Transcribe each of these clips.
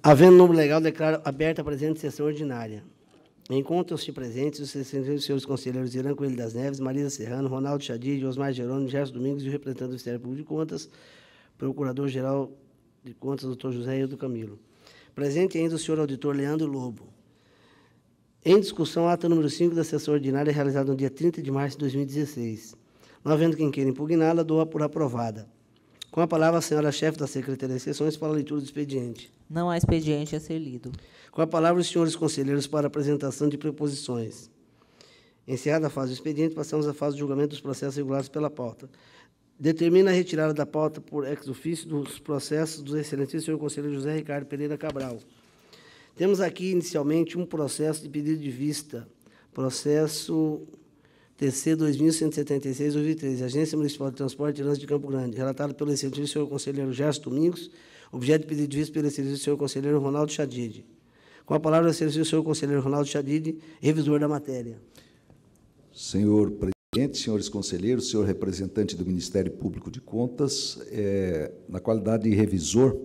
Havendo número legal, declaro aberta a presente sessão ordinária. Encontram-se presentes os senhores conselheiros Irã Coelho das Neves, Marisa Serrano, Ronaldo Chadid, Osmar Jerônimo, Gerson Domingos e o representante do Ministério Público de Contas, Procurador-Geral de Contas, doutor José Hildo Camilo. Presente ainda o senhor auditor Leandro Lobo. Em discussão, ata número 5 da sessão ordinária, realizada no dia 30 de março de 2016. Não havendo quem queira impugná-la, dou-a por aprovada. Com a palavra, a senhora chefe da Secretaria de Sessões para a leitura do expediente. Não há expediente a ser lido. Com a palavra, os senhores conselheiros para a apresentação de proposições. Encerrada a fase do expediente, passamos à fase de julgamento dos processos regulados pela pauta. Determina a retirada da pauta por ex-ofício dos processos do excelentíssimo senhor conselheiro José Ricardo Pereira Cabral. Temos aqui, inicialmente, um processo de pedido de vista, processo TC 2176-2013, Agência Municipal de Transporte e Trânsito de Campo Grande, relatado pelo excelentíssimo senhor conselheiro Gerson Domingos, objeto de pedido de vista pelo excelentíssimo senhor conselheiro Ronaldo Chadid. Com a palavra, o excelentíssimo senhor conselheiro Ronaldo Chadid, revisor da matéria. Senhor presidente, senhores conselheiros, senhor representante do Ministério Público de Contas, na qualidade de revisor,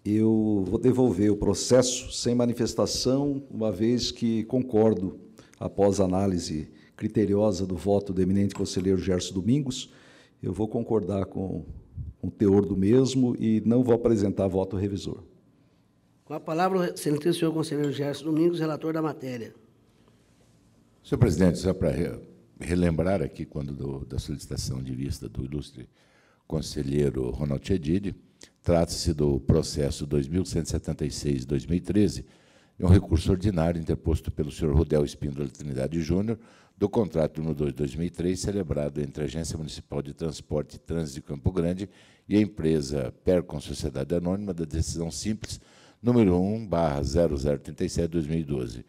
eu vou devolver o processo sem manifestação, uma vez que concordo, após análise criteriosa do voto do eminente conselheiro Gerson Domingos, eu vou concordar com o teor do mesmo e não vou apresentar voto revisor. Com a palavra, o excelentíssimo senhor conselheiro Gerson Domingos, relator da matéria. Senhor presidente, só para relembrar aqui, quando da solicitação de vista do ilustre conselheiro Ronaldo Chadid, trata-se do processo 2176-2013, é um recurso ordinário interposto pelo senhor Rodel Espíndola Trindade Júnior, do contrato número 2 de 2003, celebrado entre a Agência Municipal de Transporte e Trânsito de Campo Grande e a empresa Percon Sociedade Anônima, da decisão simples número 1/0037/2012,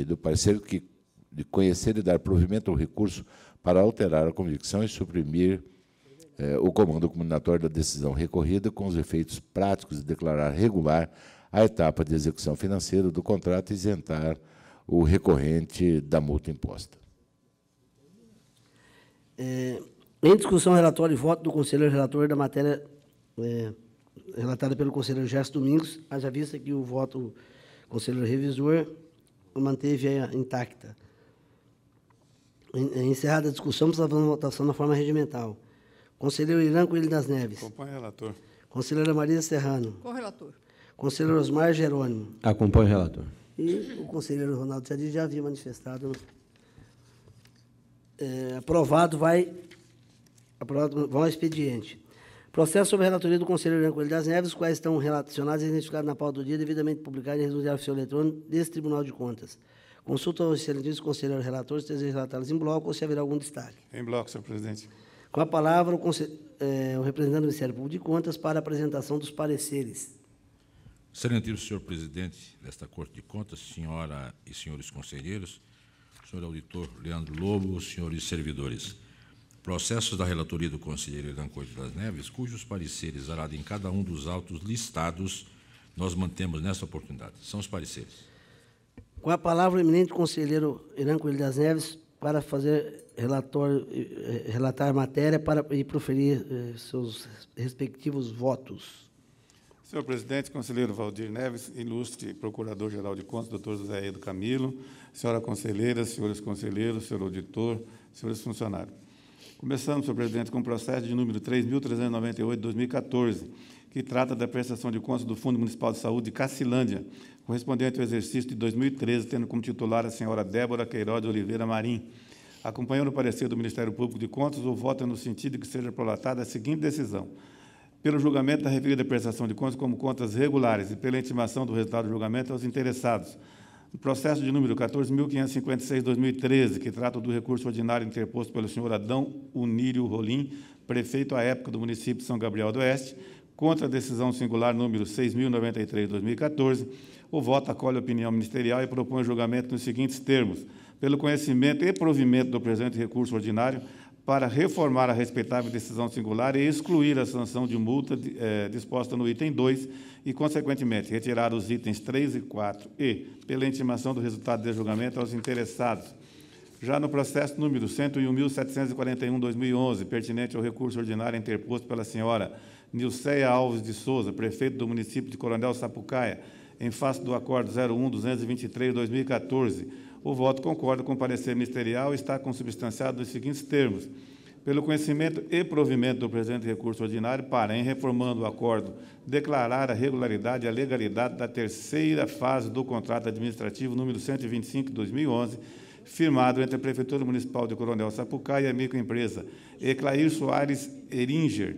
do parecer que de conhecer e dar provimento ao recurso para alterar a convicção e suprimir o comando combinatório da decisão recorrida com os efeitos práticos de declarar regular a etapa de execução financeira do contrato e isentar o recorrente da multa imposta. Em discussão, relatório e voto do conselheiro relator da matéria relatada pelo conselheiro Gerson Domingos, haja vista que o voto do conselheiro revisor manteve-a intacta. Encerrada a discussão, precisamos de votação na forma regimental. Conselheiro Irã Coelho das Neves. Acompanhe o relator. Conselheira Marisa Serrano. Correlator. Conselheiro Osmar Jerônimo. Acompanhe o relator. E o conselheiro Ronaldo Chadid já havia manifestado. Aprovado, vai ao expediente. Processo sobre a relatoria do conselheiro Irã Coelho das Neves, os quais estão relacionados e identificados na pauta do dia, devidamente publicados em resultado de oficial eletrônico desse Tribunal de Contas. Consulta aos excelentíssimos conselheiros relatores, se desejam relatá-los em bloco ou se haverá algum destaque. Em bloco, senhor presidente. Com a palavra, o representante do Ministério Público de Contas para a apresentação dos pareceres. Excelentíssimo senhor presidente desta Corte de Contas, senhora e senhores conselheiros, senhor auditor Leandro Lobo, senhores servidores. Processos da relatoria do conselheiro Irã Coelho das Neves, cujos pareceres arados em cada um dos autos listados, nós mantemos nesta oportunidade. São os pareceres. Com a palavra, o eminente conselheiro Irã Coelho das Neves para fazer relatar a matéria e proferir seus respectivos votos. Senhor presidente, conselheiro Valdir Neves, ilustre procurador-geral de contas, doutor José Hildo Camilo, senhora conselheira, senhores conselheiros, senhor auditor, senhores funcionários. Começamos, senhor presidente, com o processo de número 3.398 de 2014, que trata da prestação de contas do Fundo Municipal de Saúde de Cacilândia, correspondente ao exercício de 2013, tendo como titular a senhora Débora Queiroz de Oliveira Marim. Acompanhando o parecer do Ministério Público de Contas, o voto é no sentido de que seja prolatada a seguinte decisão. Pelo julgamento da referida prestação de contas como contas regulares e pela intimação do resultado do julgamento aos interessados. No processo de número 14.556/2013, que trata do recurso ordinário interposto pelo senhor Adão Unírio Rolim, prefeito à época do município de São Gabriel do Oeste, contra a decisão singular número 6.093/2014, o voto acolhe a opinião ministerial e propõe o julgamento nos seguintes termos. Pelo conhecimento e provimento do presente recurso ordinário, para reformar a respeitável decisão singular e excluir a sanção de multa disposta no item 2 e, consequentemente, retirar os itens 3 e 4 e, pela intimação do resultado de julgamento aos interessados. Já no processo número 101.741/2011, pertinente ao recurso ordinário interposto pela senhora Nilceia Alves de Souza, prefeito do município de Coronel Sapucaia, em face do acordo 01.223/2014, o voto concorda com o parecer ministerial e está consubstanciado nos seguintes termos: pelo conhecimento e provimento do presente recurso ordinário, para, em reformando o acordo, declarar a regularidade e a legalidade da terceira fase do contrato administrativo número 125/2011, firmado entre a Prefeitura Municipal de Coronel Sapucaia e a microempresa Eclair Soares Eringer,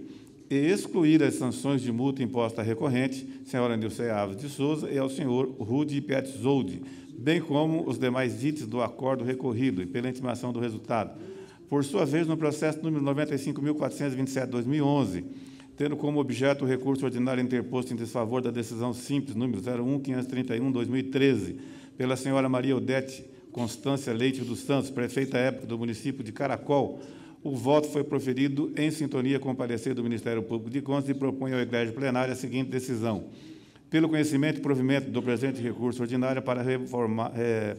e excluir as sanções de multa imposta à recorrente, senhora Nilceia Alves de Souza, e ao senhor Rudi Piatzoldi, bem como os demais itens do acordo recorrido, e pela intimação do resultado. Por sua vez, no processo número 95.427/2011, tendo como objeto o recurso ordinário interposto em desfavor da decisão simples número 01.531/2013, pela senhora Maria Odete Constância Leite dos Santos, prefeita à época do município de Caracol, o voto foi proferido em sintonia com o parecer do Ministério Público de Contas e propõe ao Egrégio Plenário a seguinte decisão: pelo conhecimento e provimento do presente recurso ordinário para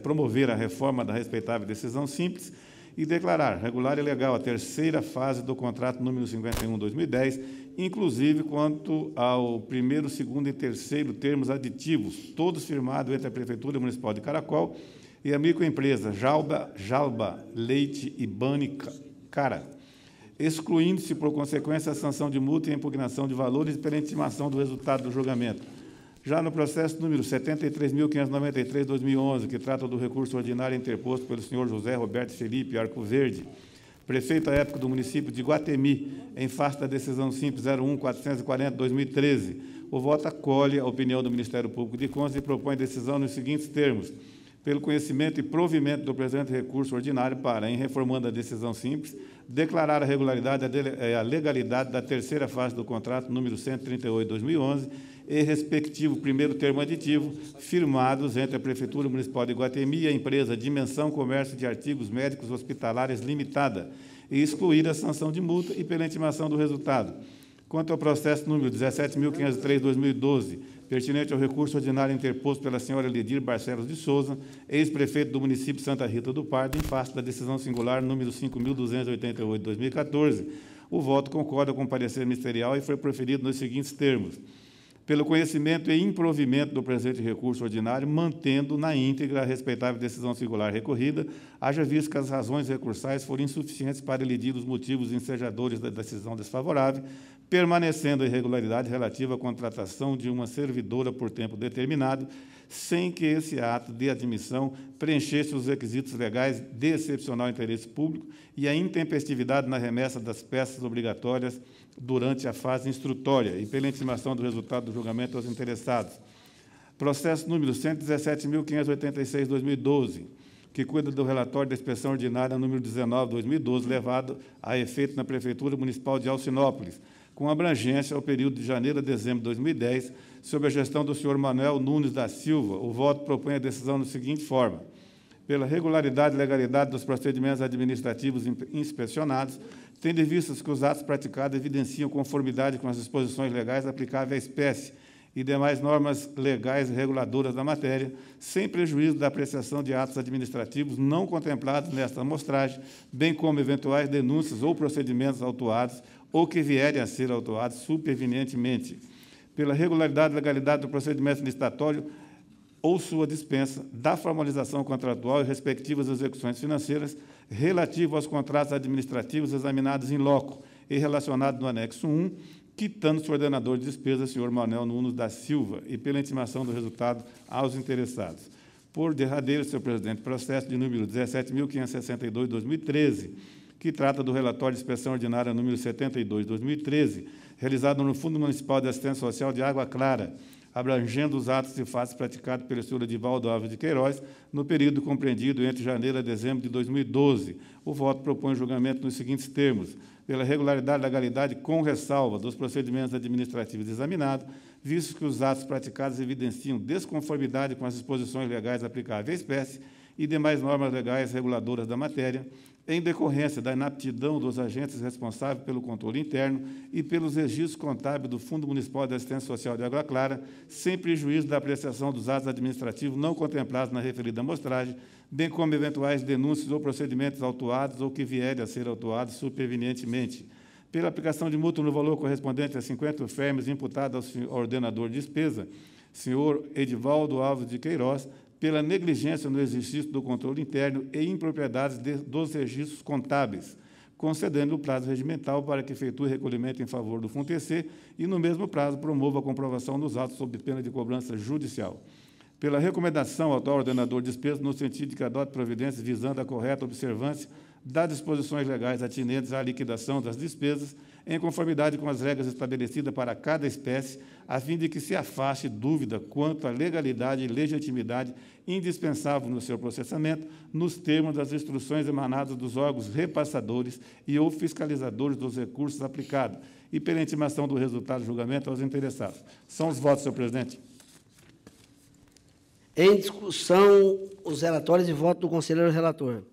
promover a reforma da respeitável decisão simples e declarar regular e legal a terceira fase do contrato número 51/2010, inclusive quanto ao primeiro, segundo e terceiro termos aditivos, todos firmados entre a Prefeitura Municipal de Caracol e a microempresa Jalba Leite e Bani Cara, excluindo-se, por consequência, a sanção de multa e a impugnação de valores pela intimação do resultado do julgamento. Já no processo número 73.593/2011, que trata do recurso ordinário interposto pelo senhor José Roberto Felipe Arcoverde, prefeito à época do município de Guatemi, em face da decisão simples 01.440/2013, o voto acolhe a opinião do Ministério Público de Contas e propõe decisão nos seguintes termos: pelo conhecimento e provimento do presente recurso ordinário para, em reformando a decisão simples, declarar a regularidade e a legalidade da terceira fase do contrato número 138/2011 e respectivo primeiro termo aditivo, firmados entre a Prefeitura Municipal de Guatemi e a empresa Dimensão Comércio de Artigos Médicos Hospitalares Limitada, e excluir a sanção de multa e pela intimação do resultado. Quanto ao processo número 17.503/2012, pertinente ao recurso ordinário interposto pela senhora Lidir Barcelos de Souza, ex-prefeito do município de Santa Rita do Pardo, em face da decisão singular número 5.288/2014, o voto concorda com o parecer ministerial e foi proferido nos seguintes termos: pelo conhecimento e improvimento do presente recurso ordinário, mantendo na íntegra a respeitável decisão singular recorrida, haja visto que as razões recursais foram insuficientes para elidir os motivos ensejadores da decisão desfavorável, permanecendo a irregularidade relativa à contratação de uma servidora por tempo determinado, sem que esse ato de admissão preenchesse os requisitos legais de excepcional interesse público e a intempestividade na remessa das peças obrigatórias durante a fase instrutória e pela intimação do resultado do julgamento aos interessados. Processo número 117.586/2012, que cuida do relatório da inspeção ordinária número 19/2012, levado a efeito na Prefeitura Municipal de Alcinópolis, com abrangência ao período de janeiro a dezembro de 2010, sob a gestão do senhor Manuel Nunes da Silva. O voto propõe a decisão da seguinte forma: pela regularidade e legalidade dos procedimentos administrativos inspecionados, tendo em vista que os atos praticados evidenciam conformidade com as disposições legais aplicáveis à espécie e demais normas legais reguladoras da matéria, sem prejuízo da apreciação de atos administrativos não contemplados nesta amostragem, bem como eventuais denúncias ou procedimentos autuados ou que vierem a ser autuados supervenientemente, pela regularidade e legalidade do procedimento licitatório ou sua dispensa, da formalização contratual e respectivas execuções financeiras relativo aos contratos administrativos examinados em loco e relacionados no anexo 1, quitando-se o ordenador de despesas, senhor Manuel Nunes da Silva, e pela intimação do resultado aos interessados. Por derradeiro, senhor presidente, processo de número 17.562/2013, que trata do relatório de inspeção ordinária número 72/2013, realizado no Fundo Municipal de Assistência Social de Água Clara, abrangendo os atos e fatos praticados pelo senhor Edivaldo Alves de Queiroz no período compreendido entre janeiro a dezembro de 2012. O voto propõe julgamento nos seguintes termos: pela regularidade e legalidade com ressalva dos procedimentos administrativos examinados, visto que os atos praticados evidenciam desconformidade com as disposições legais aplicáveis à espécie e demais normas legais reguladoras da matéria, em decorrência da inaptidão dos agentes responsáveis pelo controle interno e pelos registros contábeis do Fundo Municipal de Assistência Social de Água Clara, sem prejuízo da apreciação dos atos administrativos não contemplados na referida amostragem, bem como eventuais denúncias ou procedimentos autuados ou que vierem a ser autuados supervenientemente. Pela aplicação de multa no valor correspondente a 50 fermes imputada ao ordenador de despesa, senhor Edivaldo Alves de Queiroz, pela negligência no exercício do controle interno e impropriedades dos registros contábeis, concedendo o prazo regimental para que efetue recolhimento em favor do FUNTC e, no mesmo prazo, promova a comprovação dos atos sob pena de cobrança judicial. Pela recomendação ao atual ordenador de despesas, no sentido de que adote providências visando a correta observância das disposições legais atinentes à liquidação das despesas, em conformidade com as regras estabelecidas para cada espécie, a fim de que se afaste dúvida quanto à legalidade e legitimidade indispensável no seu processamento, nos termos das instruções emanadas dos órgãos repassadores e ou fiscalizadores dos recursos aplicados, e pela intimação do resultado do julgamento aos interessados. São os votos, senhor presidente. Em discussão, os relatórios e voto do conselheiro relator.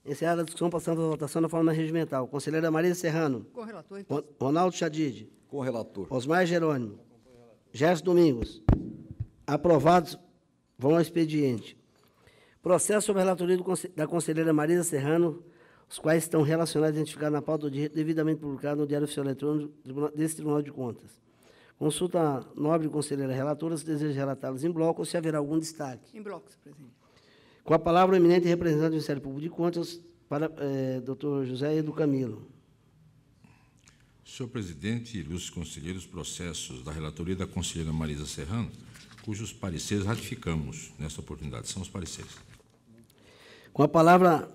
Encerrada a discussão, passando a votação na forma regimental. Conselheira Maria Serrano. Com relator, então. Ronaldo Chadid. Com o relator. Osmar Jerônimo. Gerson Domingos. Aprovados, vão ao expediente. Processo sobre a relatoria da conselheira Maria Serrano, os quais estão relacionados e identificados na pauta do direito devidamente publicado no Diário Oficial Eletrônico desse Tribunal de Contas. Consulta a nobre conselheira relatora se deseja relatá-los em bloco ou se haverá algum destaque. Em bloco, senhor presidente. Com a palavra, o eminente representante do Ministério Público de Contas, para doutor José Edo Camilo. Senhor presidente, ilustres conselheiros, processos da relatoria da conselheira Marisa Serrano, cujos pareceres ratificamos nesta oportunidade. São os pareceres. Com a palavra,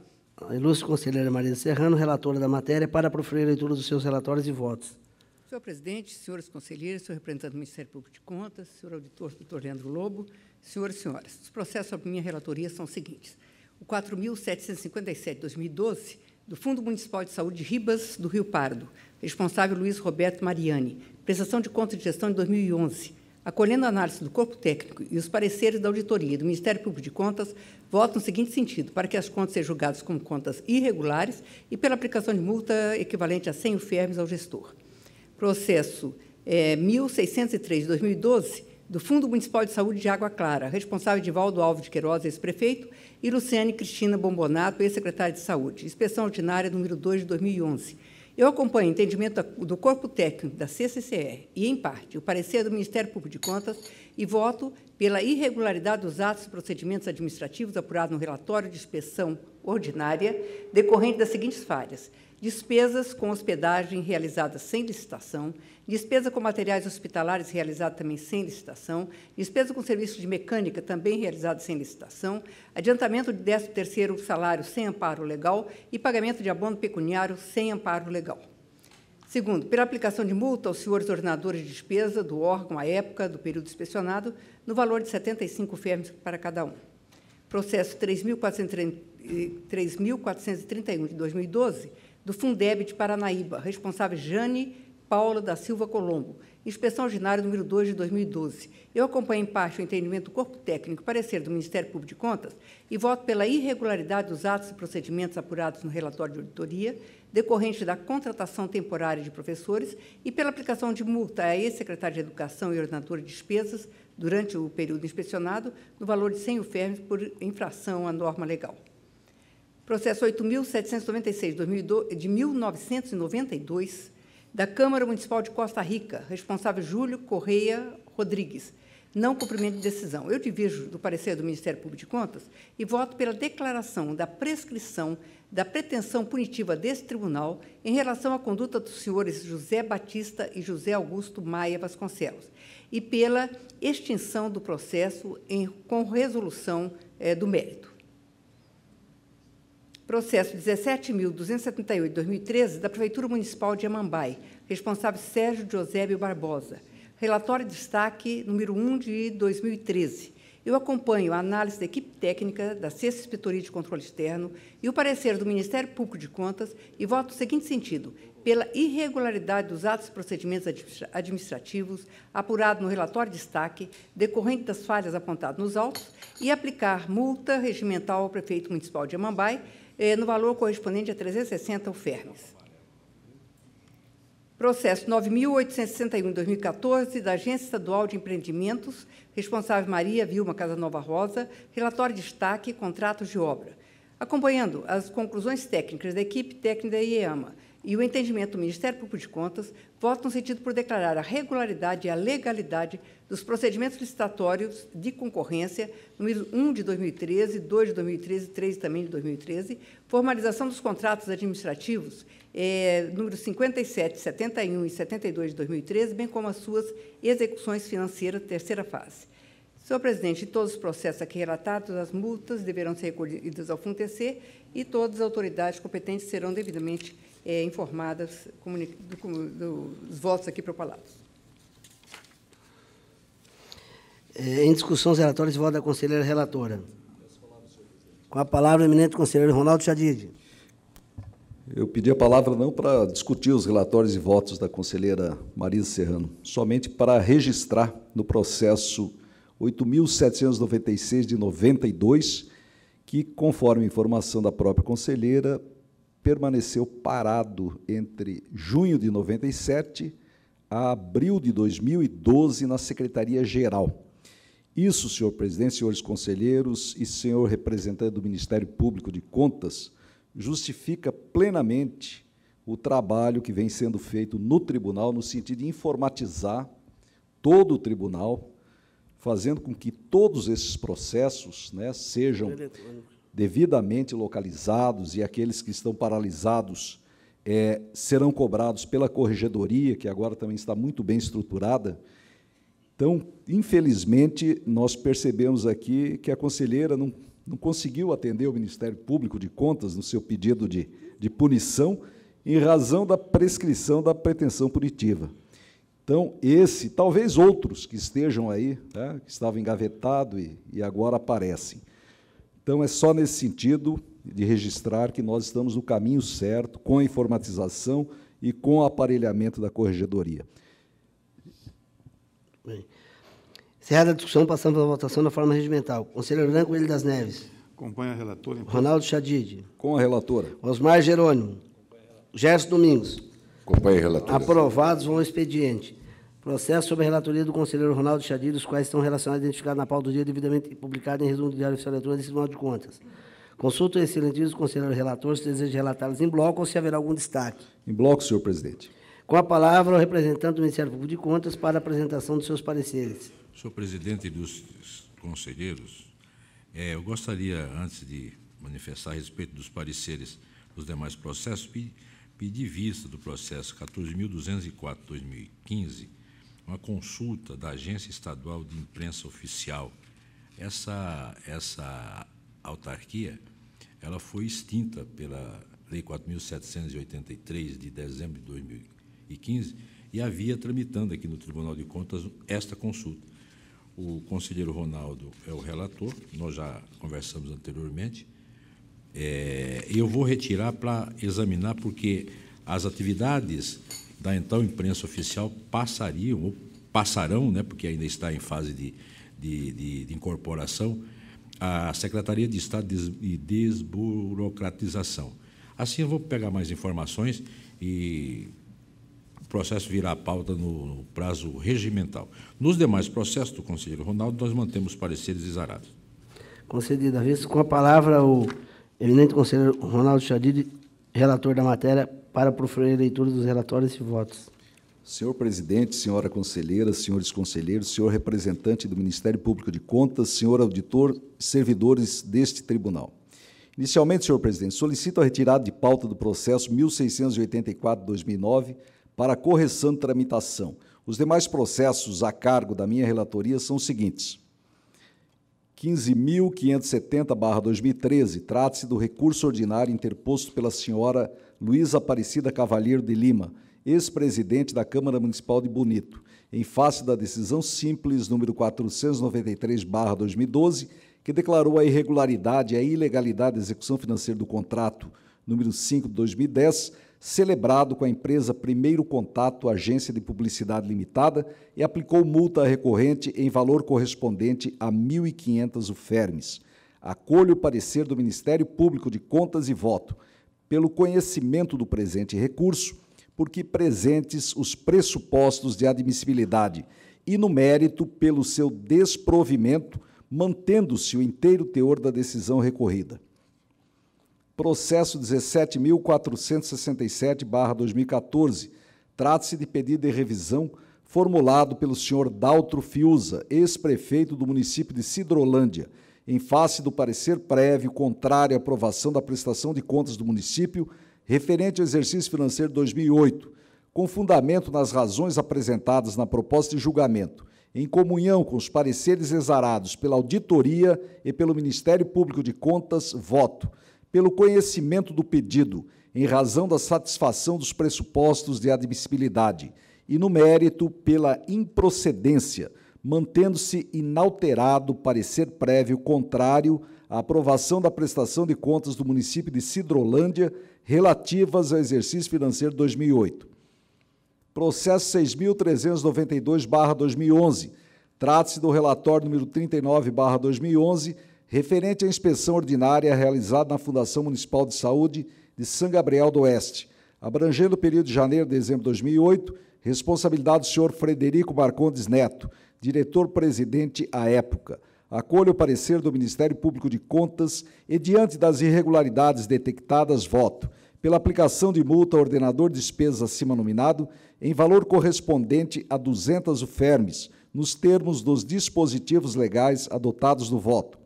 a ilustre conselheira Marisa Serrano, relatora da matéria, para proferir a leitura dos seus relatórios e votos. Senhor presidente, senhores conselheiros, senhor representante do Ministério Público de Contas, senhor auditor, doutor Leandro Lobo, senhores e senhoras, os processos sobre minha relatoria são os seguintes. O 4.757/2012, do Fundo Municipal de Saúde de Ribas do Rio Pardo, responsável Luiz Roberto Mariani, prestação de contas de gestão de 2011, acolhendo a análise do corpo técnico e os pareceres da auditoria do Ministério Público de Contas, voto no seguinte sentido, para que as contas sejam julgadas como contas irregulares e pela aplicação de multa equivalente a 100 UFERMs ao gestor. Processo 1603/2012, do Fundo Municipal de Saúde de Água Clara, responsável Edivaldo Alves de Queiroz, ex-prefeito, e Luciane Cristina Bombonato, ex-secretária de Saúde, inspeção ordinária número 2 de 2011. Eu acompanho o entendimento do corpo técnico da CCCR e, em parte, o parecer do Ministério Público de Contas e voto pela irregularidade dos atos e procedimentos administrativos apurados no relatório de inspeção ordinária, decorrente das seguintes falhas: despesas com hospedagem realizadas sem licitação, despesa com materiais hospitalares realizada também sem licitação, despesa com serviços de mecânica também realizada sem licitação, adiantamento de 13º salário sem amparo legal e pagamento de abono pecuniário sem amparo legal. Segundo, pela aplicação de multa aos senhores ordenadores de despesa do órgão à época do período inspecionado, no valor de 75 UFERMs para cada um. Processo 3.431 de 2012, do Fundeb de Paranaíba, responsável Jane Paula da Silva Colombo, inspeção ordinária número 2 de 2012. Eu acompanho em parte o entendimento do corpo técnico e parecer do Ministério Público de Contas e voto pela irregularidade dos atos e procedimentos apurados no relatório de auditoria, decorrente da contratação temporária de professores e pela aplicação de multa a ex-secretário de Educação e ordenador de despesas durante o período inspecionado, no valor de 100 UFERMs por infração à norma legal. Processo 8.796, de 1992, da Câmara Municipal de Costa Rica, responsável Júlio Correia Rodrigues, não cumprimento de decisão. Eu divirjo do parecer do Ministério Público de Contas e voto pela declaração da prescrição da pretensão punitiva desse tribunal em relação à conduta dos senhores José Batista e José Augusto Maia Vasconcelos e pela extinção do processo com resolução do mérito. Processo 17.278, 2013, da Prefeitura Municipal de Amambai, responsável Sérgio Josébio Barbosa. Relatório de destaque número 1 de 2013. Eu acompanho a análise da equipe técnica da 6ª Inspetoria de Controle Externo e o parecer do Ministério Público de Contas e voto no seguinte sentido: pela irregularidade dos atos e procedimentos administrativos apurado no relatório de destaque, decorrente das falhas apontadas nos autos, e aplicar multa regimental ao prefeito municipal de Amambai, no valor correspondente a 360 UFERNS. Processo 9.861, 2014, da Agência Estadual de Empreendimentos, responsável Maria Vilma Casanova Rosa, relatório de destaque, contratos de obra. Acompanhando as conclusões técnicas da equipe técnica da IEAMA e o entendimento do Ministério Público de Contas, voto no sentido por declarar a regularidade e a legalidade dos procedimentos licitatórios de concorrência, número 1 de 2013, 2 de 2013 e 3 também de 2013, formalização dos contratos administrativos, número 57, 71 e 72 de 2013, bem como as suas execuções financeiras, terceira fase. Senhor presidente, em todos os processos aqui relatados, as multas deverão ser recolhidas ao FUNTC e todas as autoridades competentes serão devidamente informadas dos votos aqui propalados. Em discussão, os relatórios de voto da conselheira relatora. Com a palavra, o eminente conselheiro Ronaldo Chadid. Eu pedi a palavra não para discutir os relatórios e votos da conselheira Marisa Serrano, somente para registrar no processo 8.796 de 92, que, conforme informação da própria conselheira, permaneceu parado entre junho de 97 a abril de 2012 na Secretaria-Geral. Isso, senhor presidente, senhores conselheiros e senhor representante do Ministério Público de Contas, justifica plenamente o trabalho que vem sendo feito no tribunal, no sentido de informatizar todo o tribunal, fazendo com que todos esses processos, né, sejam devidamente localizados e aqueles que estão paralisados serão cobrados pela corregedoria, que agora também está muito bem estruturada. Então, infelizmente, nós percebemos aqui que a conselheira não conseguiu atender o Ministério Público de Contas no seu pedido de punição, em razão da prescrição da pretensão punitiva. Então, esse, talvez outros que estejam aí, né, que estavam engavetados e agora aparecem. Então, é só nesse sentido de registrar que nós estamos no caminho certo, com a informatização e com o aparelhamento da corregedoria. Bem. Encerrada a discussão, passamos à votação na forma regimental. Conselheiro Branco Coelho das Neves. Acompanha a relatora. Ronaldo Chadid. Com a relatora. Osmar Jerônimo. Gerson Domingos. Acompanhe a relatora. Aprovados vão ao expediente. Processo sobre a relatoria do conselheiro Ronaldo Chadid, os quais estão relacionados e identificados na pauta do dia, devidamente publicado em resumo do Diário Oficial Eletrônico do Tribunal de Contas. Consulta o excelentíssimo conselheiro relator se deseja relatá-los em bloco ou se haverá algum destaque. Em bloco, senhor presidente. Com a palavra, o representante do Ministério Público de Contas para a apresentação dos seus pareceres. Senhor presidente e dos conselheiros, eu gostaria, antes de manifestar a respeito dos pareceres dos demais processos, pedir vista do processo 14.204/2015, uma consulta da Agência Estadual de Imprensa Oficial. Essa autarquia ela foi extinta pela Lei 4.783, de dezembro de 2015, e havia tramitando aqui no Tribunal de Contas esta consulta. O conselheiro Ronaldo é o relator, nós já conversamos anteriormente. Eu vou retirar para examinar, porque as atividades da então imprensa oficial passarão, né, porque ainda está em fase de incorporação, à Secretaria de Estado de Desburocratização. Assim, eu vou pegar mais informações e o processo virá à pauta no prazo regimental. Nos demais processos do conselheiro Ronaldo, nós mantemos pareceres exarados. Concedida a vista. Com a palavra, o eminente conselheiro Ronaldo Chadid, relator da matéria, para proferir a leitura dos relatórios e votos. Senhor presidente, senhora conselheira, senhores conselheiros, senhor representante do Ministério Público de Contas, senhor auditor, servidores deste tribunal. Inicialmente, senhor presidente, solicito a retirada de pauta do processo 1684/2009 para correção de tramitação. Os demais processos a cargo da minha relatoria são os seguintes. 15.570/2013, trata-se do recurso ordinário interposto pela senhora Luísa Aparecida Cavalheiro de Lima, ex-presidente da Câmara Municipal de Bonito, em face da decisão simples número 493/2012, que declarou a irregularidade e a ilegalidade da execução financeira do contrato número 5 de 2010, celebrado com a empresa Primeiro Contato Agência de Publicidade Limitada, e aplicou multa recorrente em valor correspondente a 1.500 UFERMES. Acolho o parecer do Ministério Público de Contas e voto pelo conhecimento do presente recurso, porque presentes os pressupostos de admissibilidade e, no mérito, pelo seu desprovimento, mantendo-se o inteiro teor da decisão recorrida. Processo 17.467/2014. Trata-se de pedido de revisão formulado pelo senhor Daltro Fiuza, ex-prefeito do município de Sidrolândia, em face do parecer prévio contrário à aprovação da prestação de contas do município referente ao exercício financeiro de 2008, com fundamento nas razões apresentadas na proposta de julgamento, em comunhão com os pareceres exarados pela auditoria e pelo Ministério Público de Contas, voto pelo conhecimento do pedido, em razão da satisfação dos pressupostos de admissibilidade, e, no mérito, pela improcedência, mantendo-se inalterado o parecer prévio contrário à aprovação da prestação de contas do município de Sidrolândia relativas ao exercício financeiro de 2008. Processo 6.392/2011. Trata-se do relatório número 39/2011, referente à inspeção ordinária realizada na Fundação Municipal de Saúde de São Gabriel do Oeste, abrangendo o período de janeiro a dezembro de 2008, responsabilidade do senhor Frederico Marcondes Neto, diretor-presidente à época. Acolho o parecer do Ministério Público de Contas e, diante das irregularidades detectadas, voto pela aplicação de multa ao ordenador de despesas acima nominado em valor correspondente a 200 UFERMES, nos termos dos dispositivos legais adotados no voto.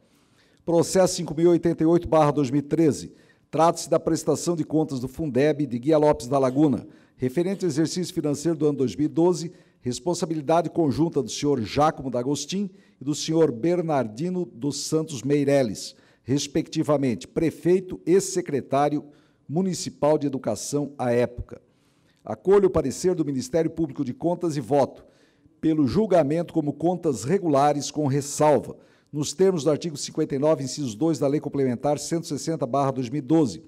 Processo 5.088/2013. Trata-se da prestação de contas do Fundeb de Guia Lopes da Laguna, referente ao exercício financeiro do ano 2012, responsabilidade conjunta do senhor Jácomo D'Agostin e do senhor Bernardino dos Santos Meireles, respectivamente, prefeito e secretário municipal de educação à época. Acolho o parecer do Ministério Público de Contas e voto pelo julgamento como contas regulares com ressalva, nos termos do artigo 59, inciso 2 da Lei Complementar 160/2012,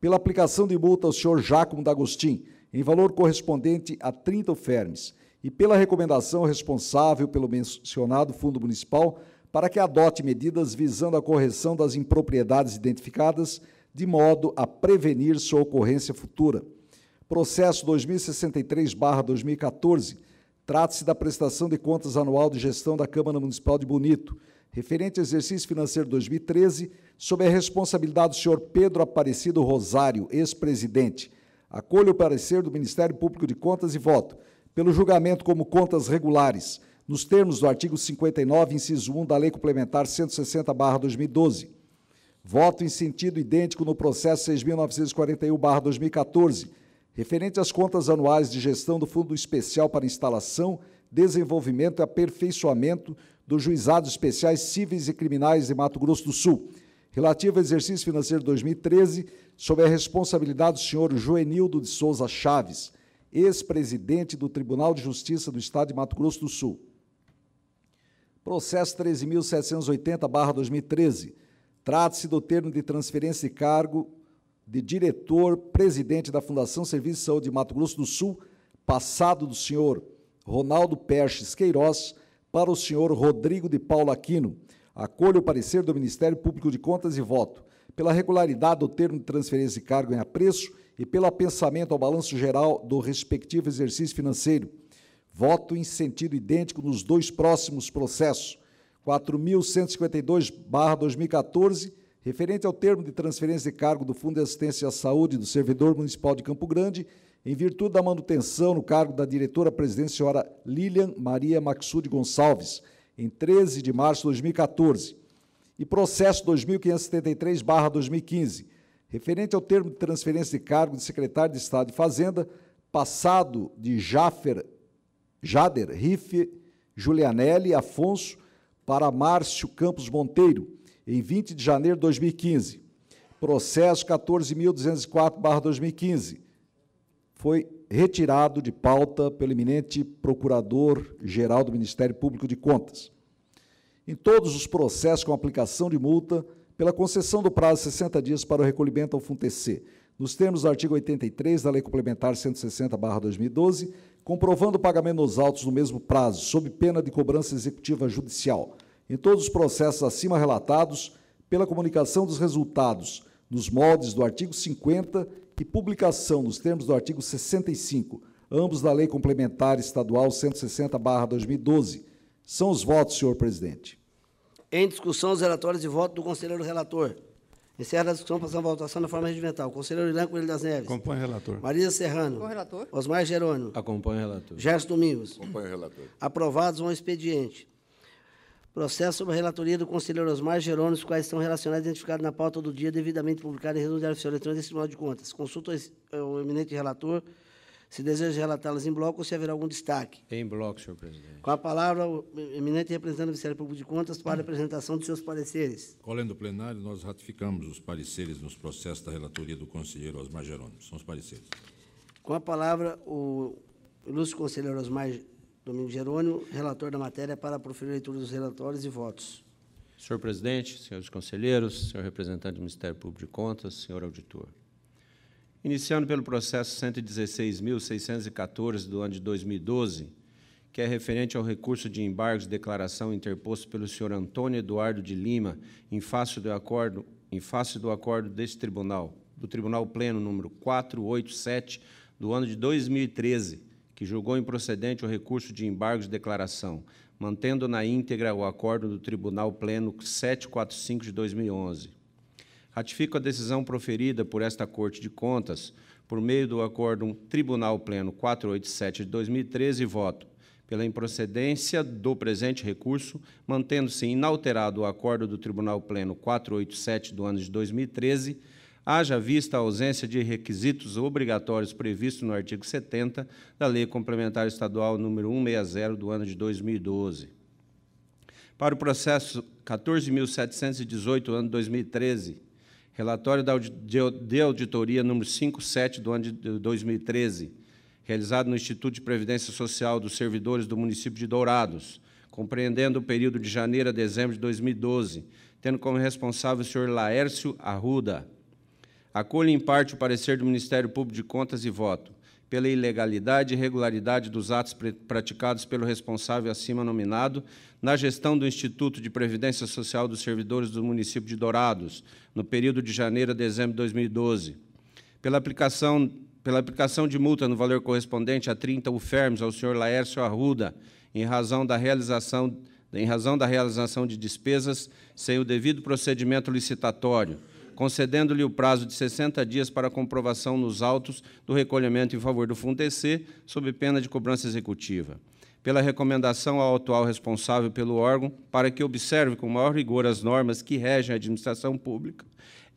pela aplicação de multa ao senhor Jácomo D'Agostin, em valor correspondente a 30 UFERMES, e pela recomendação responsável pelo mencionado Fundo Municipal para que adote medidas visando a correção das impropriedades identificadas, de modo a prevenir sua ocorrência futura. Processo 2063/2014. Trata-se da prestação de contas anual de gestão da Câmara Municipal de Bonito, referente ao exercício financeiro de 2013, sob a responsabilidade do senhor Pedro Aparecido Rosário, ex-presidente. Acolho o parecer do Ministério Público de Contas e voto pelo julgamento como contas regulares, nos termos do artigo 59, inciso 1 da Lei Complementar 160/2012. Voto em sentido idêntico no processo 6.941/2014, referente às contas anuais de gestão do Fundo Especial para Instalação, Desenvolvimento e Aperfeiçoamento dos Juizados Especiais Cíveis e Criminais de Mato Grosso do Sul, relativo ao exercício financeiro de 2013, sob a responsabilidade do senhor Joenildo de Souza Chaves, ex-presidente do Tribunal de Justiça do Estado de Mato Grosso do Sul. Processo 13.780/2013. Trata-se do termo de transferência de cargo de diretor-presidente da Fundação Serviço de Saúde de Mato Grosso do Sul, passado do senhor Ronaldo Perches Queiroz para o senhor Rodrigo de Paula Aquino. Acolho o parecer do Ministério Público de Contas e voto pela regularidade do termo de transferência de cargo em apreço e pelo apensamento ao balanço geral do respectivo exercício financeiro. Voto em sentido idêntico nos dois próximos processos. 4.152/2014, referente ao termo de transferência de cargo do Fundo de Assistência à Saúde do Servidor Municipal de Campo Grande, em virtude da manutenção no cargo da diretora-presidente, senhora Lilian Maria Maxud Gonçalves, em 13 de março de 2014. E processo 2.573/2015, referente ao termo de transferência de cargo de secretário de Estado de Fazenda, passado de Jader Rife Julianelli Afonso para Márcio Campos Monteiro, em 20 de janeiro de 2015. Processo 14.204/2015. Foi retirado de pauta pelo eminente Procurador-Geral do Ministério Público de Contas. Em todos os processos com aplicação de multa, pela concessão do prazo de 60 dias para o recolhimento ao FUNTEC, nos termos do artigo 83 da Lei Complementar 160/2012, comprovando o pagamento nos autos no mesmo prazo, sob pena de cobrança executiva judicial. Em todos os processos acima relatados, pela comunicação dos resultados nos moldes do artigo 50 e publicação nos termos do artigo 65, ambos da Lei Complementar Estadual 160/2012. São os votos, senhor presidente. Em discussão, os relatórios de voto do conselheiro relator. Encerra a discussão, passando a votação na forma regimental. Conselheiro Irã Coelho das Neves. Acompanhe o relator. Marisa Serrano. Com o relator. Osmar Jerônimo. Acompanhe o relator. Gerson Domingos. Acompanhe o relator. Aprovados ao expediente. Processo sobre a relatoria do conselheiro Osmar Jerônimo, os quais estão relacionados e identificados na pauta do dia, devidamente publicado em resumo do Diário Oficial Eletrônico desse Tribunal de Contas. Consulta o eminente relator se deseja relatá-las em bloco ou se haverá algum destaque. Em bloco, senhor presidente. Com a palavra, o eminente representante do Ministério Público de Contas para a apresentação de seus pareceres. Colhendo o plenário, nós ratificamos os pareceres nos processos da relatoria do conselheiro Osmar Jerônimo. São os pareceres. Com a palavra, o ilustre conselheiro Osmar Domingos Jerônimo, relator da matéria, para proferir a leitura dos relatórios e votos. Senhor presidente, senhores conselheiros, senhor representante do Ministério Público de Contas, senhor auditor. Iniciando pelo processo 116.614 do ano de 2012, que é referente ao recurso de embargos de declaração interposto pelo senhor Antônio Eduardo de Lima, em face do acordo deste tribunal, do Tribunal Pleno número 487 do ano de 2013, que julgou improcedente o recurso de embargos de declaração, mantendo na íntegra o acordo do Tribunal Pleno 745 de 2011. Ratifico a decisão proferida por esta Corte de Contas por meio do Acórdão Tribunal Pleno 487 de 2013 e voto pela improcedência do presente recurso, mantendo-se inalterado o acordo do Tribunal Pleno 487 do ano de 2013, haja vista a ausência de requisitos obrigatórios previstos no artigo 70 da Lei Complementar Estadual número 160 do ano de 2012. Para o processo 14.718 do ano de 2013, relatório de auditoria número 57 do ano de 2013, realizado no Instituto de Previdência Social dos Servidores do município de Dourados, compreendendo o período de janeiro a dezembro de 2012, tendo como responsável o senhor Laércio Arruda. Acolho em parte o parecer do Ministério Público de Contas e voto pela ilegalidade e irregularidade dos atos praticados pelo responsável acima nominado na gestão do Instituto de Previdência Social dos Servidores do município de Dourados, no período de janeiro a dezembro de 2012, pela aplicação de multa no valor correspondente a 30 UFERMs ao senhor Laércio Arruda, em razão da realização de despesas sem o devido procedimento licitatório, concedendo-lhe o prazo de 60 dias para comprovação nos autos do recolhimento em favor do FUNTEC, sob pena de cobrança executiva. Pela recomendação ao atual responsável pelo órgão para que observe com maior rigor as normas que regem a administração pública,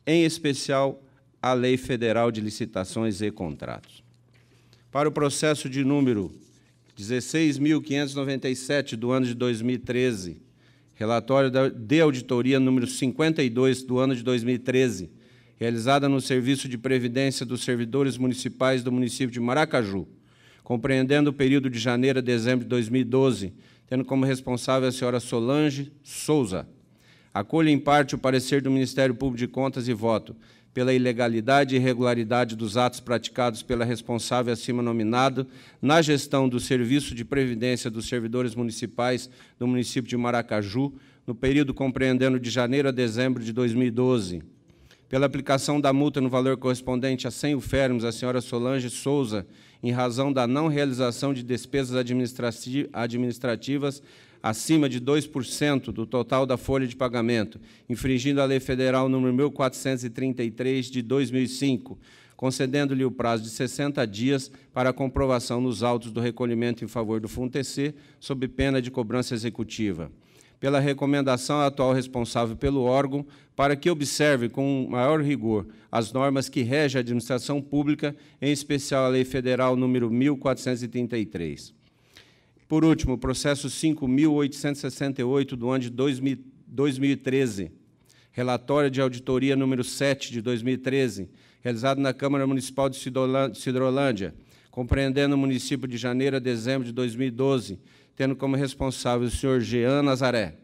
em especial a Lei Federal de Licitações e Contratos. Para o processo de número 16.597 do ano de 2013, relatório de auditoria número 52 do ano de 2013, realizada no Serviço de Previdência dos Servidores Municipais do município de Maracaju, compreendendo o período de janeiro a dezembro de 2012, tendo como responsável a senhora Solange Souza. Acolho em parte o parecer do Ministério Público de Contas e voto pela ilegalidade e irregularidade dos atos praticados pela responsável acima nominado na gestão do Serviço de Previdência dos Servidores Municipais do município de Maracaju, no período compreendendo de janeiro a dezembro de 2012. Pela aplicação da multa no valor correspondente a 100 UFERMs à senhora Solange Souza, em razão da não realização de despesas administrativas acima de 2% do total da folha de pagamento, infringindo a Lei Federal número 1433 de 2005, concedendo-lhe o prazo de 60 dias para a comprovação nos autos do recolhimento em favor do FUNTEC, sob pena de cobrança executiva. Pela recomendação ao atual responsável pelo órgão para que observe com maior rigor as normas que regem a administração pública, em especial a Lei Federal número 1433. Por último, o processo 5.868 do ano de 2013, relatório de auditoria número 7 de 2013, realizado na Câmara Municipal de Sidrolândia, compreendendo o município de janeiro a dezembro de 2012, tendo como responsável o senhor Jean Nazaré.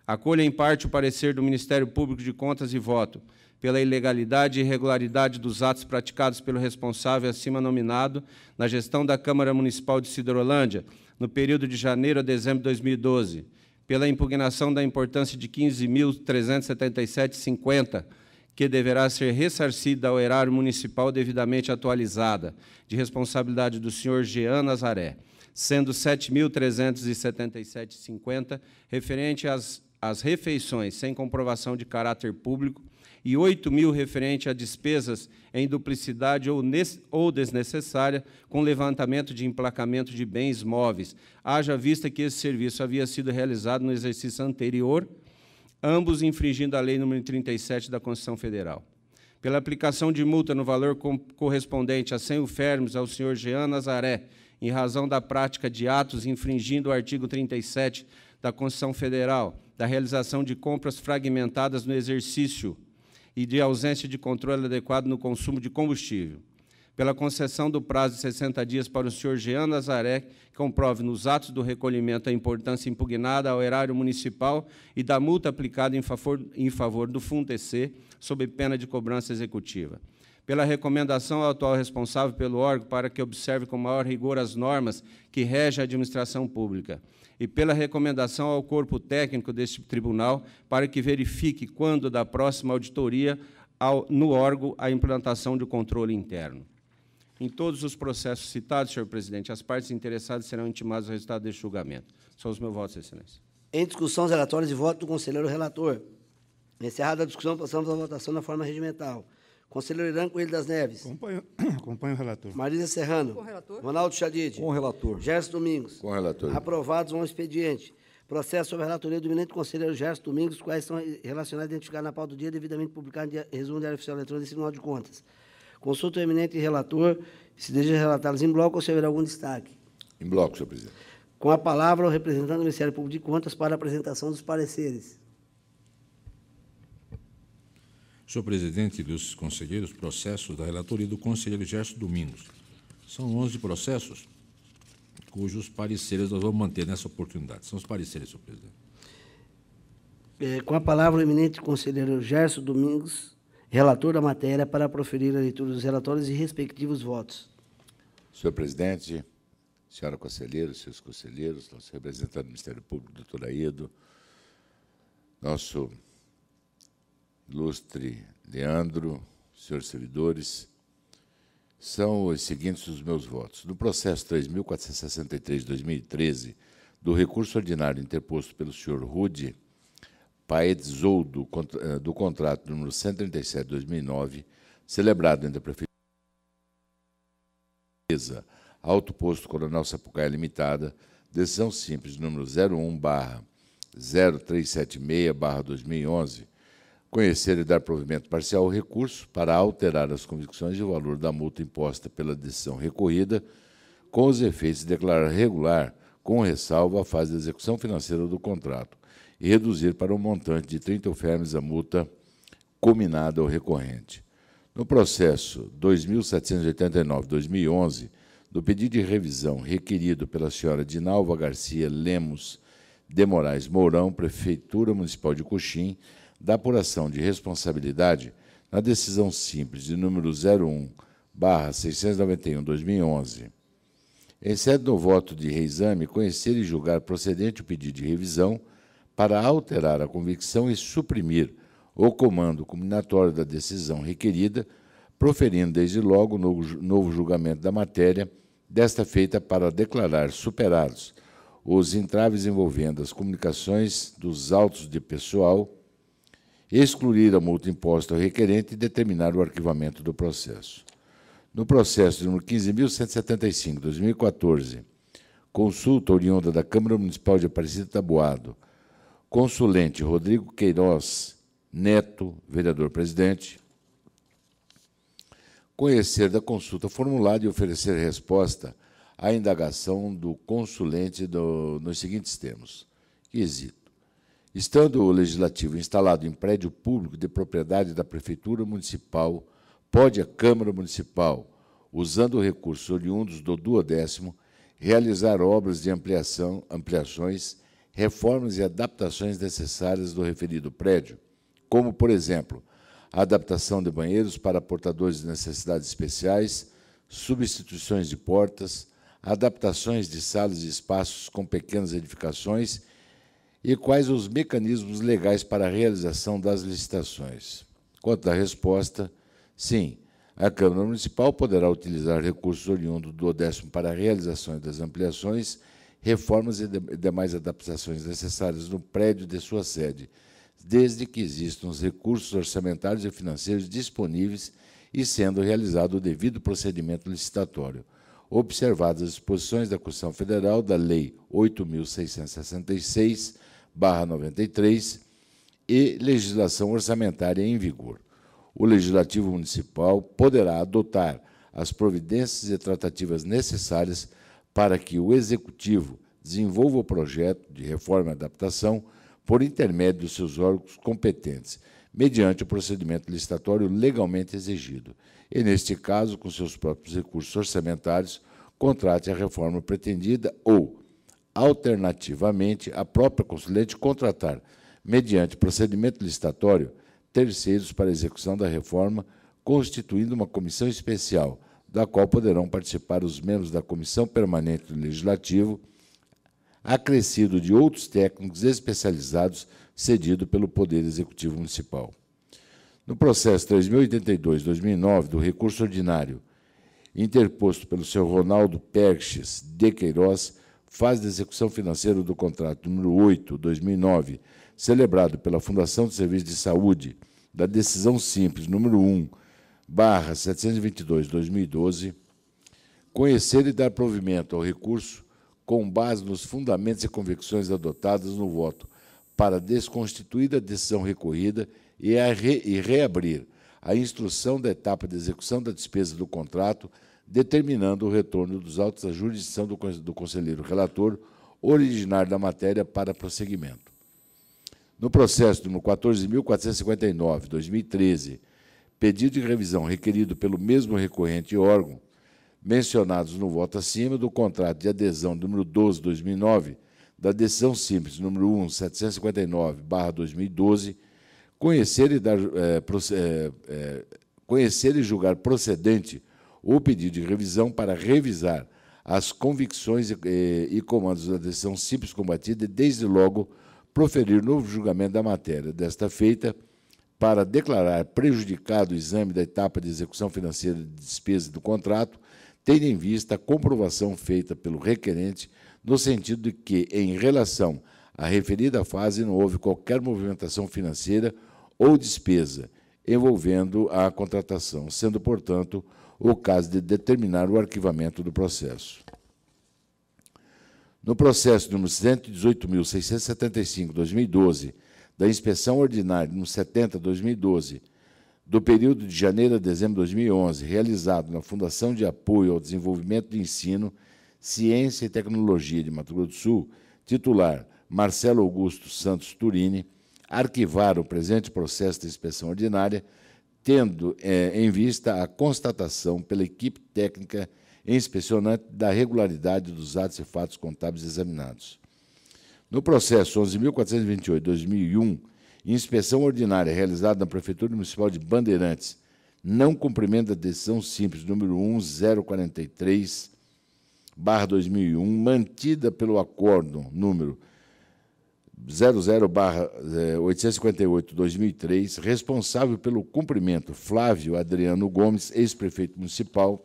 Acolho em parte o parecer do Ministério Público de Contas e voto pela ilegalidade e irregularidade dos atos praticados pelo responsável acima nominado na gestão da Câmara Municipal de Sidrolândia, no período de janeiro a dezembro de 2012, pela impugnação da importância de 15.377,50, que deverá ser ressarcida ao erário municipal devidamente atualizada, de responsabilidade do senhor Jean Nazaré, sendo 7.377,50 referente às refeições sem comprovação de caráter público e 8.000 referente a despesas em duplicidade ou desnecessária com levantamento de emplacamento de bens móveis, haja vista que esse serviço havia sido realizado no exercício anterior, ambos infringindo a Lei nº 37 da Constituição Federal. Pela aplicação de multa no valor correspondente a 100 ufermes ao senhor Jean Nazaré, em razão da prática de atos infringindo o artigo 37 da Constituição Federal, da realização de compras fragmentadas no exercício e de ausência de controle adequado no consumo de combustível. Pela concessão do prazo de 60 dias para o senhor Jean Nazaré, que comprove nos atos do recolhimento a importância impugnada ao erário municipal e da multa aplicada em favor do FUNTEC, sob pena de cobrança executiva. Pela recomendação ao atual responsável pelo órgão para que observe com maior rigor as normas que regem a administração pública. E pela recomendação ao corpo técnico deste tribunal para que verifique, quando da próxima auditoria, no órgão, a implantação de controle interno. Em todos os processos citados, senhor presidente, as partes interessadas serão intimadas ao resultado deste julgamento. São os meus votos, excelência. Em discussão, os relatórios de voto do conselheiro relator. Encerrada a discussão, passamos à votação na forma regimental. Conselheiro Irã Coelho das Neves. Acompanho o relator. Marisa Serrano. Com o relator. Ronaldo Chadid. Com o relator. Gerson Domingos. Com o relator. Aprovados ao expediente. Processo sobre a relatoria do eminente conselheiro Gerson Domingos, os quais são relacionados e identificados na pauta do dia, devidamente publicado em resumo do Diário Oficial Eletrônico e Tribunal de Contas. Consulta o eminente relator, se deseja relatá-los em bloco ou se haverá algum destaque. Em bloco, senhor presidente. Com a palavra, o representante do Ministério Público de Contas para a apresentação dos pareceres. Senhor presidente e dos conselheiros, processos da relatoria do conselheiro Gerson Domingos. São 11 processos, cujos pareceres nós vamos manter nessa oportunidade. São os pareceres, senhor presidente. Com a palavra, o eminente conselheiro Gerson Domingos, relator da matéria, para proferir a leitura dos relatórios e respectivos votos. Senhor presidente, senhora conselheira, senhores conselheiros, nosso representante do Ministério Público, doutor Aedo, nosso ilustre Leandro, senhores servidores, são os seguintes os meus votos. No processo 3.463 de 2013, do recurso ordinário interposto pelo senhor Rude Paetzou, do contrato número 137 de 2009, celebrado entre a Prefeitura Alto Posto Coronel Sapucaia Limitada, decisão simples número 01/0376/2011, conhecer e dar provimento parcial ao recurso para alterar as convicções e o valor da multa imposta pela decisão recorrida, com os efeitos de declarar regular, com ressalva, a fase de execução financeira do contrato e reduzir para um montante de 30 ufermes a multa cominada ao recorrente. No processo 2.789/2011, do pedido de revisão requerido pela senhora Dinalva Garcia Lemos de Moraes Mourão, Prefeitura Municipal de Coxim, da apuração de responsabilidade na decisão simples de número 01/691/2011. Em sede do voto de reexame, conhecer e julgar procedente o pedido de revisão para alterar a convicção e suprimir o comando combinatório da decisão requerida, proferindo desde logo novo julgamento da matéria, desta feita para declarar superados os entraves envolvendo as comunicações dos autos de pessoal, excluir a multa imposta ao requerente e determinar o arquivamento do processo. No processo número 15.175, 2014, consulta oriunda da Câmara Municipal de Aparecida Taboado, consulente Rodrigo Queiroz Neto, vereador-presidente, conhecer da consulta formulada e oferecer resposta à indagação do consulente nos seguintes termos. Quesito. Estando o Legislativo instalado em prédio público de propriedade da Prefeitura Municipal, pode a Câmara Municipal usando recursos oriundos do duodécimo, realizar obras de ampliações, reformas e adaptações necessárias do referido prédio, como, por exemplo, a adaptação de banheiros para portadores de necessidades especiais, substituições de portas, adaptações de salas e espaços com pequenas edificações e quais os mecanismos legais para a realização das licitações. Quanto à resposta, sim, a Câmara Municipal poderá utilizar recursos oriundos do 10º para a realização das ampliações, reformas e demais adaptações necessárias no prédio de sua sede, desde que existam os recursos orçamentários e financeiros disponíveis e sendo realizado o devido procedimento licitatório, observadas as disposições da Constituição Federal, da Lei 8.666/93 e legislação orçamentária em vigor. O Legislativo Municipal poderá adotar as providências e tratativas necessárias para que o Executivo desenvolva o projeto de reforma e adaptação por intermédio dos seus órgãos competentes, mediante o procedimento licitatório legalmente exigido, e, neste caso, com seus próprios recursos orçamentários, contrate a reforma pretendida ou, alternativamente, a própria consulente contratar, mediante procedimento licitatório, terceiros para a execução da reforma, constituindo uma comissão especial, da qual poderão participar os membros da Comissão Permanente do Legislativo, acrescido de outros técnicos especializados cedido pelo Poder Executivo Municipal. No processo 3082-2009 do recurso ordinário, interposto pelo senhor Ronaldo Perches de Queiroz, fase de execução financeira do contrato número 8/2009, celebrado pela Fundação de Serviços de Saúde, da decisão simples número 1/722/2012, conhecer e dar provimento ao recurso com base nos fundamentos e convicções adotadas no voto para desconstituir a decisão recorrida e reabrir a instrução da etapa de execução da despesa do contrato, determinando o retorno dos autos à jurisdição do conselheiro relator, originário da matéria, para prosseguimento. No processo número 14.459/2013, pedido de revisão requerido pelo mesmo recorrente e órgão, mencionados no voto acima, do contrato de adesão número 12/2009, da decisão simples número 1.759/2012, conhecer e julgar procedente o pedido de revisão para revisar as convicções e comandos da decisão simples combatida e, desde logo, proferir novo julgamento da matéria, desta feita, para declarar prejudicado o exame da etapa de execução financeira de despesa do contrato, tendo em vista a comprovação feita pelo requerente, no sentido de que, em relação à referida fase, não houve qualquer movimentação financeira ou despesa envolvendo a contratação, sendo, portanto, o caso de determinar o arquivamento do processo. No processo número 118.675/2012, da inspeção ordinária número 70/2012, do período de janeiro a dezembro de 2011, realizado na Fundação de Apoio ao Desenvolvimento do Ensino, Ciência e Tecnologia de Mato Grosso do Sul, titular Marcelo Augusto Santos Turini, arquivar o presente processo de inspeção ordinária, tendo em vista a constatação pela equipe técnica inspecionante da regularidade dos atos e fatos contábeis examinados. No processo 11.428/2001, inspeção ordinária realizada na Prefeitura Municipal de Bandeirantes, não cumprimento da decisão simples número 1043/2001, mantida pelo acórdão número 00/858/2003, responsável pelo cumprimento, Flávio Adriano Gomes, ex-prefeito municipal.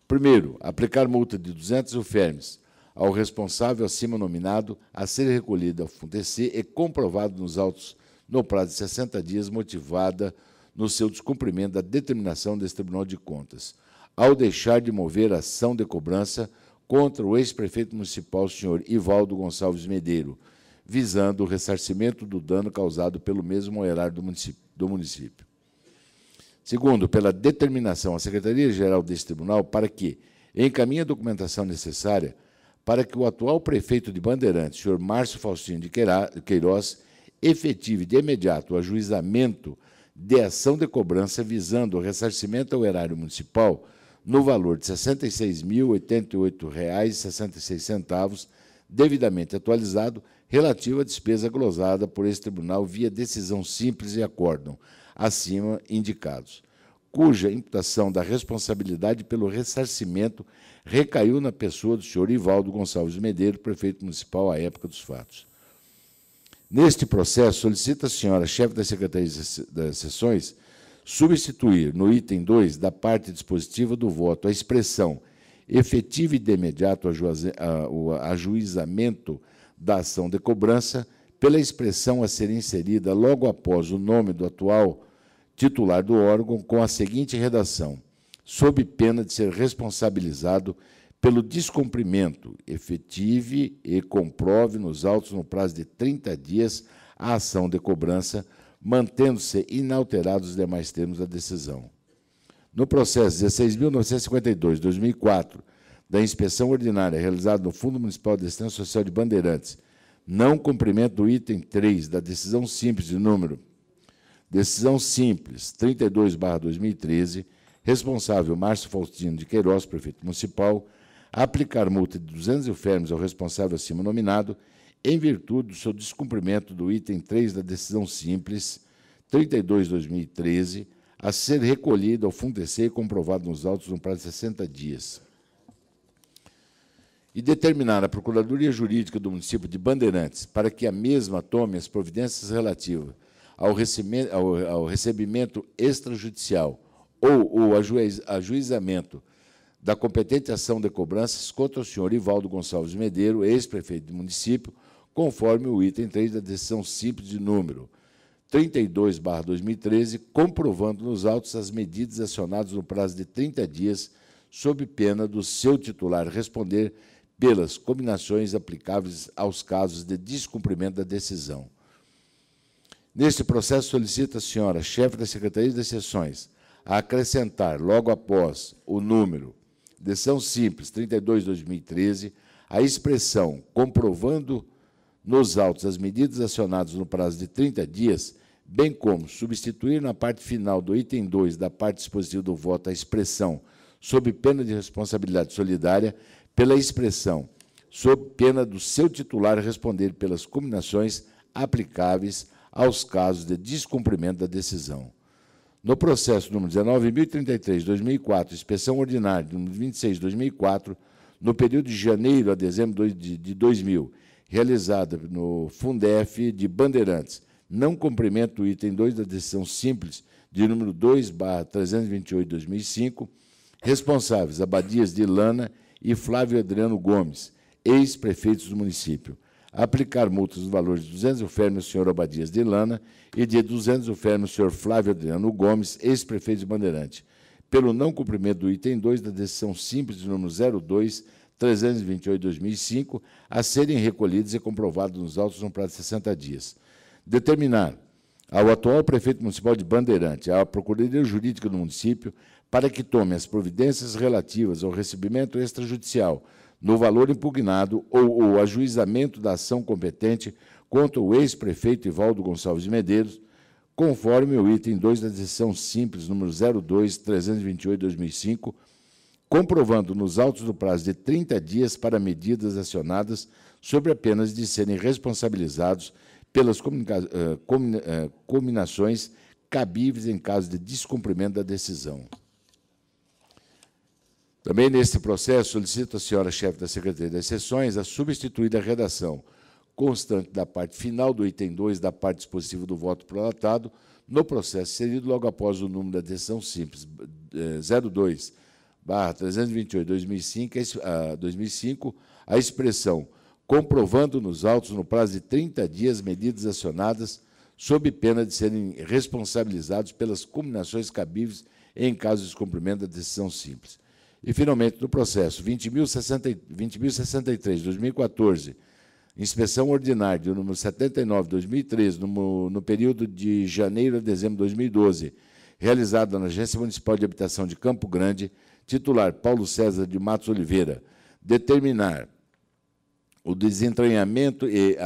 Primeiro, aplicar multa de 200 UFERMs ao responsável acima nominado, a ser recolhida ao FUNDEC e comprovado nos autos no prazo de 60 dias, motivada no seu descumprimento da determinação desse Tribunal de Contas, ao deixar de mover ação de cobrança contra o ex-prefeito municipal, senhor Ivaldo Gonçalves Medeiro, visando o ressarcimento do dano causado pelo mesmo erário do município. Segundo, pela determinação à Secretaria-Geral deste Tribunal para que encaminhe a documentação necessária para que o atual prefeito de Bandeirantes, senhor Márcio Faustino de Queiroz, efetive de imediato o ajuizamento de ação de cobrança visando o ressarcimento ao erário municipal no valor de R$ 66.088,66, devidamente atualizado, relativo à despesa glosada por esse tribunal via decisão simples e acórdão, acima indicados, cuja imputação da responsabilidade pelo ressarcimento recaiu na pessoa do senhor Ivaldo Gonçalves Medeiros, prefeito municipal à época dos fatos. Neste processo, solicita a senhora chefe da Secretaria das Sessões substituir, no item 2 da parte dispositiva do voto, a expressão efetivo e de imediato ajuizamento da ação de cobrança pela expressão a ser inserida logo após o nome do atual titular do órgão com a seguinte redação: sob pena de ser responsabilizado pelo descumprimento, efetive e comprove nos autos no prazo de 30 dias a ação de cobrança, mantendo-se inalterados os demais termos da decisão. No processo 16.952/2004, da inspeção ordinária realizada no Fundo Municipal de Assistência Social de Bandeirantes, não cumprimento do item 3 da decisão simples de número Decisão Simples 32/2013, responsável Márcio Faustino de Queiroz, prefeito municipal, aplicar multa de 200 UFERMs ao responsável acima nominado, em virtude do seu descumprimento do item 3 da Decisão Simples 32/2013, a ser recolhido ao Fundec e comprovado nos autos no prazo de 60 dias. E determinar a Procuradoria Jurídica do município de Bandeirantes para que a mesma tome as providências relativas ao recebimento extrajudicial ou o ajuizamento da competente ação de cobranças contra o senhor Ivaldo Gonçalves Medeiros, ex-prefeito do município, conforme o item 3 da decisão simples de número 32/2013, comprovando nos autos as medidas acionadas no prazo de 30 dias, sob pena do seu titular responder pelas combinações aplicáveis aos casos de descumprimento da decisão. Neste processo, solicita a senhora chefe da Secretaria das Sessões a acrescentar, logo após o número Decisão Simples 32/2013, a expressão comprovando nos autos as medidas acionadas no prazo de 30 dias, bem como substituir na parte final do item 2 da parte dispositiva do voto a expressão sob pena de responsabilidade solidária pela expressão sob pena do seu titular responder pelas combinações aplicáveis aos casos de descumprimento da decisão. No processo número 19.033/2004, inspeção ordinária número 26/2004, no período de janeiro a dezembro de 2000, realizada no Fundef de Bandeirantes, não cumprimento do item 2 da decisão simples de número 2/328/2005, responsáveis Abadias de Ilana e Flávio Adriano Gomes, ex-prefeitos do município, aplicar multas no valor de 200 UFERMs ao senhor Abadias de Ilana e de 200 UFERMs ao senhor Flávio Adriano Gomes, ex-prefeito de Bandeirante, pelo não cumprimento do item 2 da decisão simples de número 02/328/2005, a serem recolhidos e comprovados nos autos no prazo de 60 dias. Determinar ao atual prefeito municipal de Bandeirante, à Procuradoria Jurídica do município, para que tome as providências relativas ao recebimento extrajudicial no valor impugnado ou o ajuizamento da ação competente contra o ex-prefeito Ivaldo Gonçalves de Medeiros, conforme o item 2 da decisão simples número 02/328/2005, comprovando nos autos do prazo de 30 dias para medidas acionadas sobre apenas de serem responsabilizados pelas combinações cabíveis em caso de descumprimento da decisão. Também, neste processo, solicito à senhora chefe da Secretaria das Sessões a substituir a redação constante da parte final do item 2 da parte dispositiva do voto prolatado no processo inserido logo após o número da decisão simples 02/328/2005, a expressão comprovando nos autos no prazo de 30 dias medidas acionadas sob pena de serem responsabilizados pelas combinações cabíveis em caso de descumprimento da decisão simples. E, finalmente, no processo 20.063/2014, inspeção ordinária do número 79/2013, no período de janeiro a dezembro de 2012, realizada na Agência Municipal de Habitação de Campo Grande, titular Paulo César de Matos Oliveira, determinar o desentranhamento e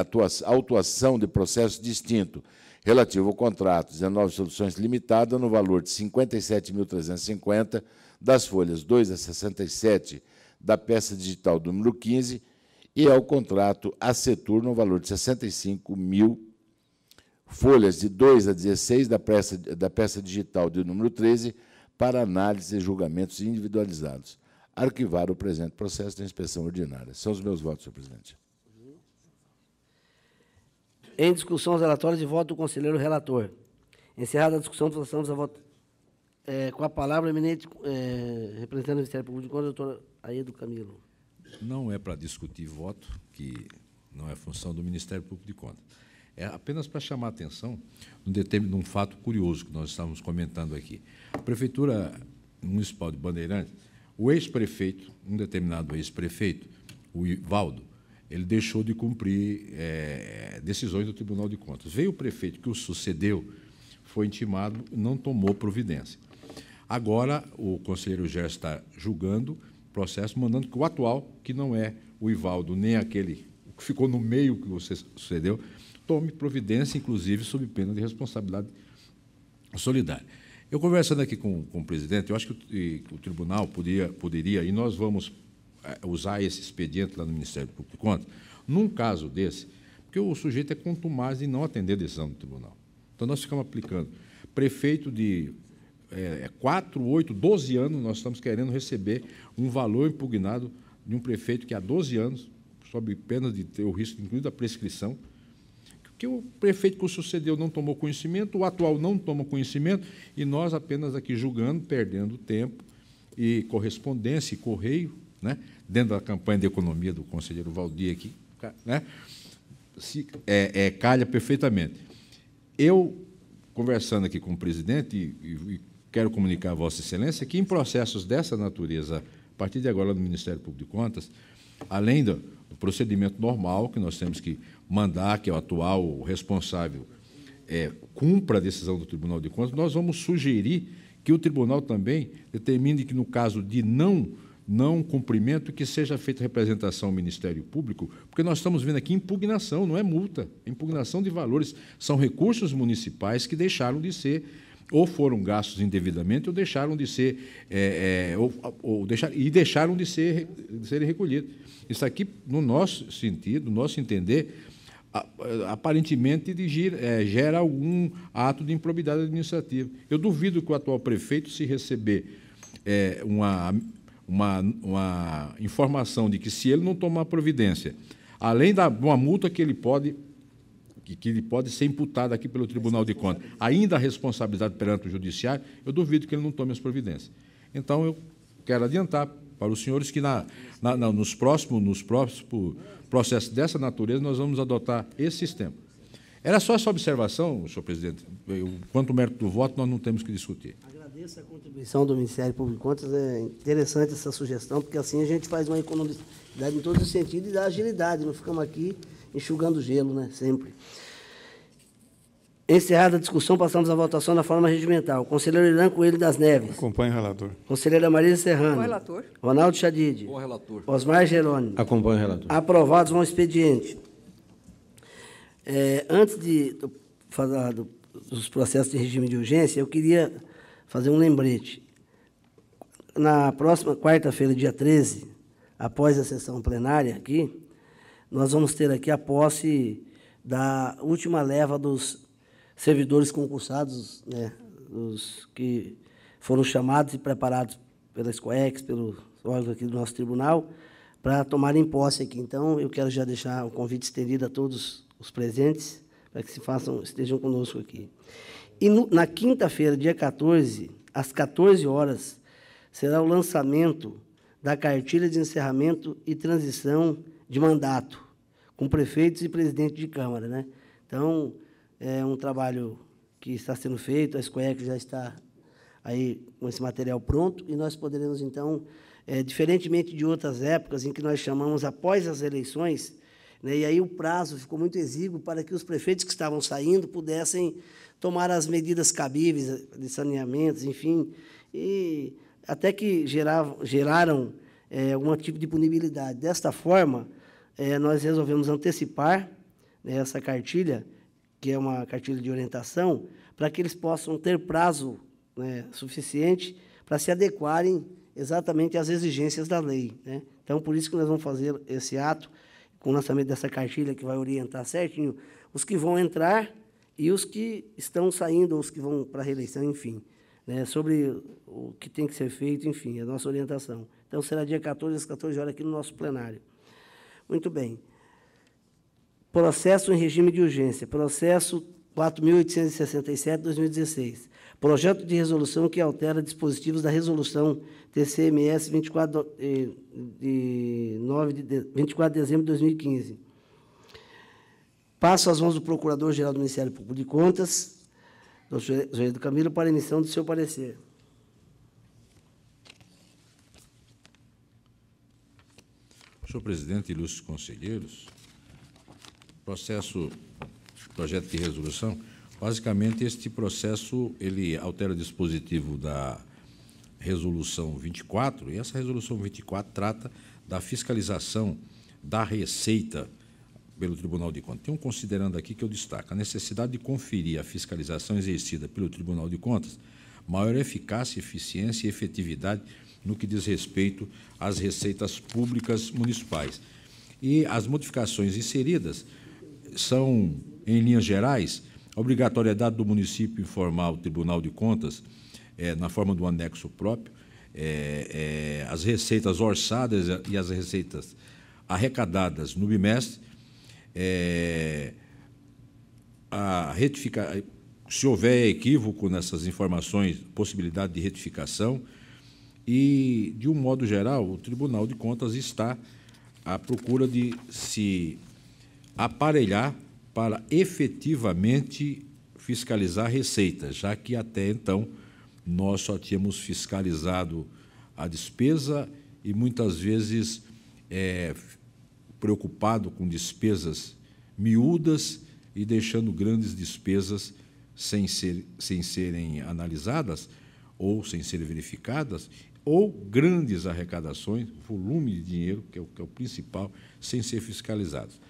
autuação de processo distinto relativo ao contrato 19 Soluções Limitada, no valor de R$ 57.350, das folhas 2 a 67 da peça digital do número 15, e ao contrato Acetur, no valor de 65.000, folhas de 2 a 16 da peça digital do número 13, para análise e julgamentos individualizados. Arquivar o presente processo da inspeção ordinária. São os meus votos, senhor presidente. Em discussão, os relatórios de voto do conselheiro relator. Encerrada a discussão, passamos a voto. Com a palavra, eminente representante do Ministério Público de Contas, doutor Aedo Camilo. Não é para discutir voto, que não é função do Ministério Público de Contas. É apenas para chamar a atenção de um fato curioso que nós estávamos comentando aqui. A Prefeitura Municipal de Bandeirantes, o ex-prefeito, um determinado ex-prefeito, o Ivaldo, ele deixou de cumprir decisões do Tribunal de Contas. Veio o prefeito que o sucedeu, foi intimado, não tomou providência. Agora, o conselheiro Gerson está julgando o processo, mandando que o atual, que não é o Ivaldo, nem aquele que ficou no meio que você sucedeu, tome providência, inclusive, sob pena de responsabilidade solidária. Eu, conversando aqui com o presidente, eu acho que o tribunal poderia, e nós vamos usar esse expediente lá no Ministério Público de Contas, num caso desse, porque o sujeito é contumaz em não atender a decisão do tribunal. Então, nós ficamos aplicando. Prefeito de 4, 8, 12 anos, nós estamos querendo receber um valor impugnado de um prefeito que há 12 anos, sob pena de ter o risco, inclusive, da prescrição, que o prefeito que o sucedeu não tomou conhecimento, o atual não toma conhecimento, e nós apenas aqui julgando, perdendo tempo, e correspondência e correio, né, dentro da campanha de economia do conselheiro Valdir aqui, né, calha perfeitamente. Eu, conversando aqui com o presidente, e quero comunicar a Vossa Excelência que, em processos dessa natureza, a partir de agora, no Ministério Público de Contas, além do procedimento normal, que nós temos que mandar que o atual responsável cumpra a decisão do Tribunal de Contas, nós vamos sugerir que o tribunal também determine que, no caso de não cumprimento, que seja feita representação ao Ministério Público, porque nós estamos vendo aqui impugnação, não é multa, é impugnação de valores. São recursos municipais que deixaram de ser, ou foram gastos indevidamente, ou deixaram de ser, deixaram de serem recolhidos. Isso aqui, no nosso sentido, no nosso entender, aparentemente gera algum ato de improbidade administrativa. Eu duvido que o atual prefeito, se receber uma informação de que, se ele não tomar providência, além de uma multa que ele pode ser imputado aqui pelo Tribunal de Contas, ainda a responsabilidade perante o Judiciário, eu duvido que ele não tome as providências. Então, eu quero adiantar para os senhores que nos próximos processos dessa natureza nós vamos adotar esse sistema. Era só essa observação, senhor presidente. Quanto ao mérito do voto, nós não temos que discutir. Agradeço a contribuição do Ministério Público de Contas. É interessante essa sugestão, porque assim a gente faz uma economicidade em todos os sentidos e dá agilidade. Não ficamos aqui enxugando gelo, né? Sempre. Encerrada a discussão, passamos à votação da forma regimental. Conselheiro Irã Coelho das Neves. Acompanho o relator. Conselheira Maria Serrano. Com relator. Ronaldo Chadid. Com relator. Osmar Jerônimo. Acompanho o relator. Aprovados vão expediente. Antes de falar dos processos de regime de urgência, eu queria fazer um lembrete. Na próxima quarta-feira, dia 13, após a sessão plenária aqui, nós vamos ter aqui a posse da última leva dos servidores concursados, né, os que foram chamados e preparados pela SCOEX, pelos órgãos aqui do nosso tribunal, para tomarem posse aqui. Então, eu quero já deixar o convite estendido a todos os presentes, para que estejam conosco aqui. E na quinta-feira, dia 14, às 14 horas, será o lançamento da cartilha de encerramento e transição de mandato, com prefeitos e presidente de Câmara, né? Então, é um trabalho que está sendo feito, a SCOEX já está aí com esse material pronto, e nós poderemos, então, diferentemente de outras épocas em que nós chamamos após as eleições, né, e aí o prazo ficou muito exíguo para que os prefeitos que estavam saindo pudessem tomar as medidas cabíveis de saneamentos, enfim, e até que geraram algum tipo de punibilidade. Desta forma, nós resolvemos antecipar, né, essa cartilha que é uma cartilha de orientação, para que eles possam ter prazo, né, suficiente para se adequarem exatamente às exigências da lei, né? Então, por isso que nós vamos fazer esse ato, com o lançamento dessa cartilha, que vai orientar certinho os que vão entrar e os que estão saindo, os que vão para a reeleição, enfim, né, sobre o que tem que ser feito, enfim, a nossa orientação. Então, será dia 14, às 14 horas, aqui no nosso plenário. Muito bem. Processo em regime de urgência. Processo 4.867/2016. Projeto de resolução que altera dispositivos da resolução TCMS 24 de dezembro de 2015. Passo às mãos do Procurador-Geral do Ministério Público de Contas, doutor José Edo Camilo, para emissão do seu parecer. Senhor presidente, ilustres conselheiros, projeto de resolução, basicamente este processo ele altera o dispositivo da resolução 24, e essa resolução 24 trata da fiscalização da Receita pelo Tribunal de Contas. Tem considerando aqui que eu destaco a necessidade de conferir a fiscalização exercida pelo Tribunal de Contas, maior eficácia, eficiência e efetividade no que diz respeito às receitas públicas municipais. E as modificações inseridas são, em linhas gerais, a obrigatoriedade do município informar o Tribunal de Contas, na forma do anexo próprio, as receitas orçadas e as receitas arrecadadas no bimestre, se houver equívoco nessas informações, possibilidade de retificação, e, de um modo geral, o Tribunal de Contas está à procura de se aparelhar para efetivamente fiscalizar receitas, já que até então nós só tínhamos fiscalizado a despesa e muitas vezes preocupado com despesas miúdas e deixando grandes despesas sem serem analisadas ou sem serem verificadas, ou grandes arrecadações, volume de dinheiro, que é o principal, sem ser fiscalizados.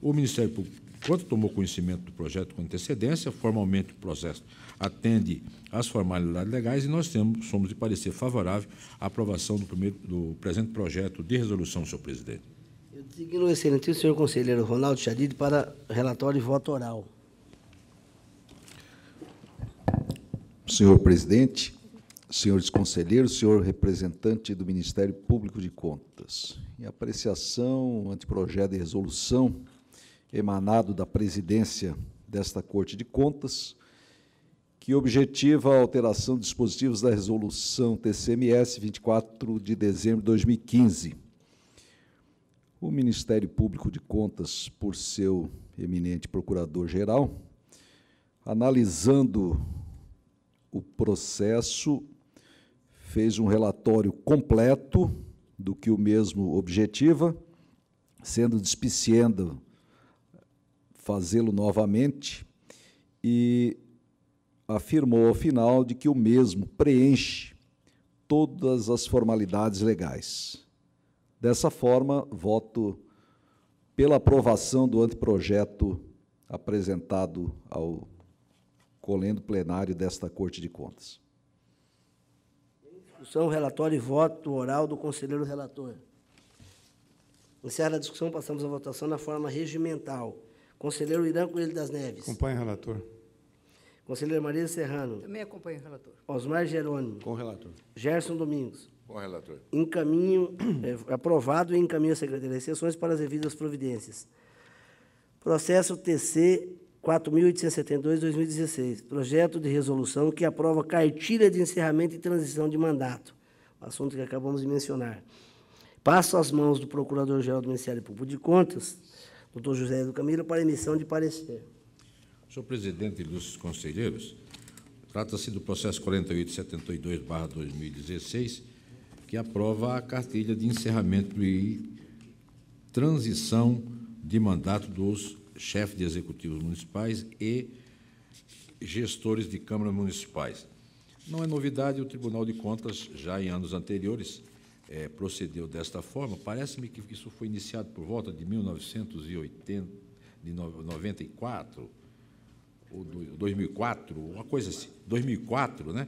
O Ministério Público, quando tomou conhecimento do projeto com antecedência, formalmente o processo atende às formalidades legais e nós somos de parecer favorável à aprovação do presente projeto de resolução, senhor presidente. Eu designo o excelentíssimo senhor conselheiro Ronaldo Chadid para relatório e voto oral. Senhor presidente, senhores conselheiros, senhor representante do Ministério Público de Contas, em apreciação, anteprojeto de resolução emanado da presidência desta Corte de Contas, que objetiva a alteração de dispositivos da resolução TCMS 24 de dezembro de 2015. O Ministério Público de Contas, por seu eminente procurador-geral, analisando o processo, fez um relatório completo do que o mesmo objetiva, sendo despiciando fazê-lo novamente, e afirmou ao final de que o mesmo preenche todas as formalidades legais. Dessa forma, voto pela aprovação do anteprojeto apresentado ao colendo plenário desta Corte de Contas. Discussão, relatório e voto oral do conselheiro relator. Encerra a discussão, passamos à votação na forma regimental. Conselheiro Irã Coelho das Neves. Acompanhe o relator. Conselheiro Maria Serrano. Também acompanho o relator. Osmar Jerônimo. Com o relator. Gerson Domingos. Com o relator. Encaminho, aprovado e encaminho a Secretaria das Sessões para as devidas providências. Processo TC 4.872/2016, projeto de resolução que aprova cartilha de encerramento e transição de mandato, assunto que acabamos de mencionar. Passo às mãos do Procurador-Geral do Ministério Público de Contas, doutor José Edo Camilo, para emissão de parecer. Senhor presidente, ilustres conselheiros, trata-se do processo 4872/2016, que aprova a cartilha de encerramento e transição de mandato dos chefes de executivos municipais e gestores de câmaras municipais. Não é novidade, o Tribunal de Contas, já em anos anteriores, procedeu desta forma. Parece-me que isso foi iniciado por volta de 1994, ou 2004, uma coisa assim, 2004, né?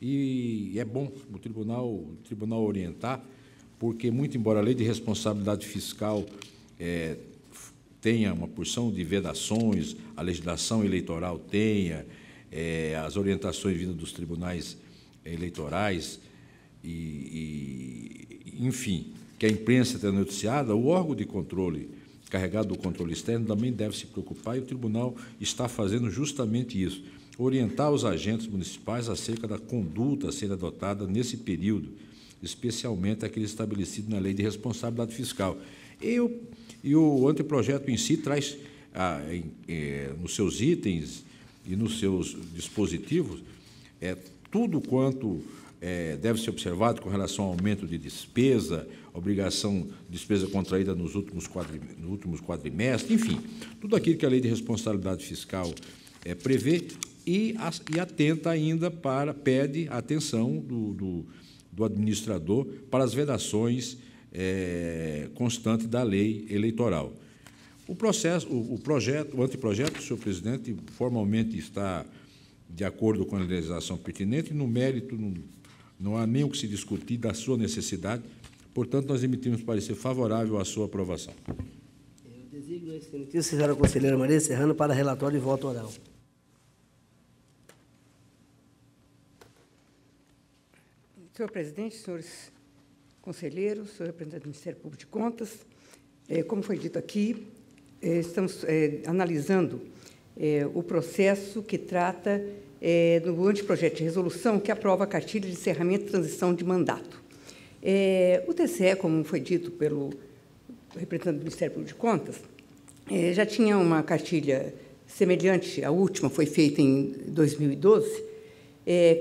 E é bom o tribunal orientar, porque, muito embora a lei de responsabilidade fiscal tenha uma porção de vedações, a legislação eleitoral tenha, as orientações vindas dos tribunais eleitorais, enfim, que a imprensa tenha noticiado, o órgão de controle carregado do controle externo também deve se preocupar, e o tribunal está fazendo justamente isso, orientar os agentes municipais acerca da conduta a ser adotada nesse período, especialmente aquele estabelecido na Lei de Responsabilidade Fiscal. E o anteprojeto em si traz, nos seus itens e nos seus dispositivos, tudo quanto deve ser observado com relação ao aumento de despesa, obrigação de despesa contraída nos últimos quadrimestres, enfim, tudo aquilo que a Lei de Responsabilidade Fiscal prevê, e atenta ainda pede a atenção do administrador para as vedações constantes da lei eleitoral. O anteprojeto, senhor presidente, formalmente está de acordo com a legislação pertinente, e no mérito não há nem o que se discutir da sua necessidade, portanto, nós emitimos parecer favorável à sua aprovação. Eu designo a excelentíssima senhora conselheira Maria Serrano para relatório e voto oral. Senhor presidente, senhores conselheiros, senhor representante do Ministério Público de Contas, como foi dito aqui, estamos analisando o processo que trata do anteprojeto de resolução que aprova a cartilha de encerramento e transição de mandato. O TCE, como foi dito pelo representante do Ministério Público de Contas, já tinha uma cartilha semelhante, a última foi feita em 2012,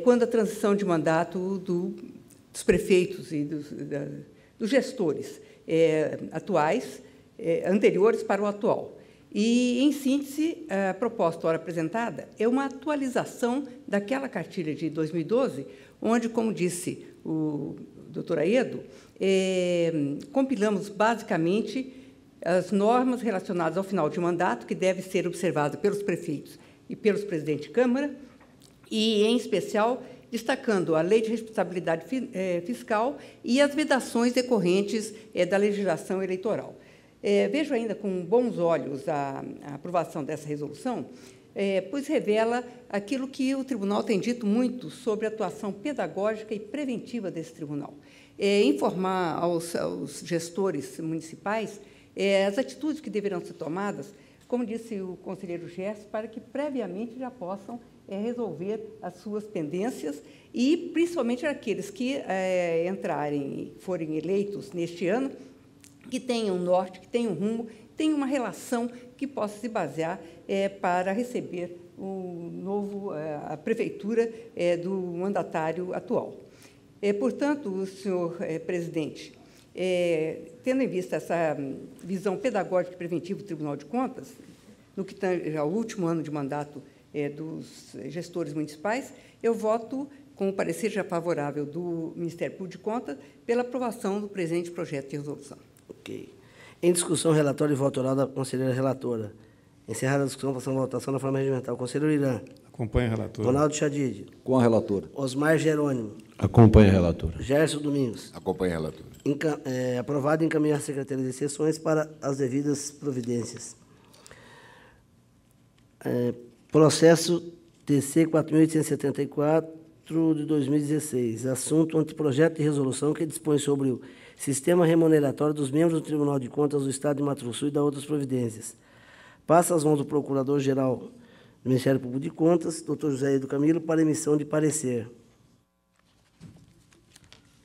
quando a transição de mandato dos prefeitos e dos gestores atuais, anteriores para o atual. E, em síntese, a proposta ora apresentada é uma atualização daquela cartilha de 2012, onde, como disse o doutor Aedo, compilamos basicamente as normas relacionadas ao final de mandato, que deve ser observado pelos prefeitos e pelos presidentes de Câmara, e, em especial, destacando a Lei de Responsabilidade Fiscal e as vedações decorrentes da legislação eleitoral. Vejo ainda com bons olhos a aprovação dessa resolução, pois revela aquilo que o tribunal tem dito muito sobre a atuação pedagógica e preventiva desse tribunal. Informar aos gestores municipais as atitudes que deverão ser tomadas, como disse o conselheiro Gerson, para que previamente já possam resolver as suas pendências, e principalmente aqueles que forem eleitos neste ano, que tenham norte, que tenham rumo, tenham uma relação que possa se basear para receber a prefeitura do mandatário atual. Portanto, senhor presidente, tendo em vista essa visão pedagógica e preventiva do Tribunal de Contas, no que tange ao último ano de mandato dos gestores municipais, eu voto com o parecer já favorável do Ministério Público de Contas pela aprovação do presente projeto de resolução. Ok. Em discussão, relatório e voto oral da conselheira relatora. Encerrada a discussão, passamos à votação na forma regimental. Conselheiro Irã. Acompanhe a relatora. Ronaldo Chadid. Com a relatora. Osmar Jerônimo. Acompanhe a relatora. Gerson Domingos. Acompanhe a relatora. Aprovado e encaminhar às secretarias de sessões para as devidas providências. Processo TC 4.874 de 2016. Assunto: anteprojeto de resolução que dispõe sobre o sistema remuneratório dos membros do Tribunal de Contas do Estado de Mato Grosso e da outras providências. Passa às mãos do Procurador-Geral do Ministério Público de Contas, doutor José Edo Camilo, para emissão de parecer.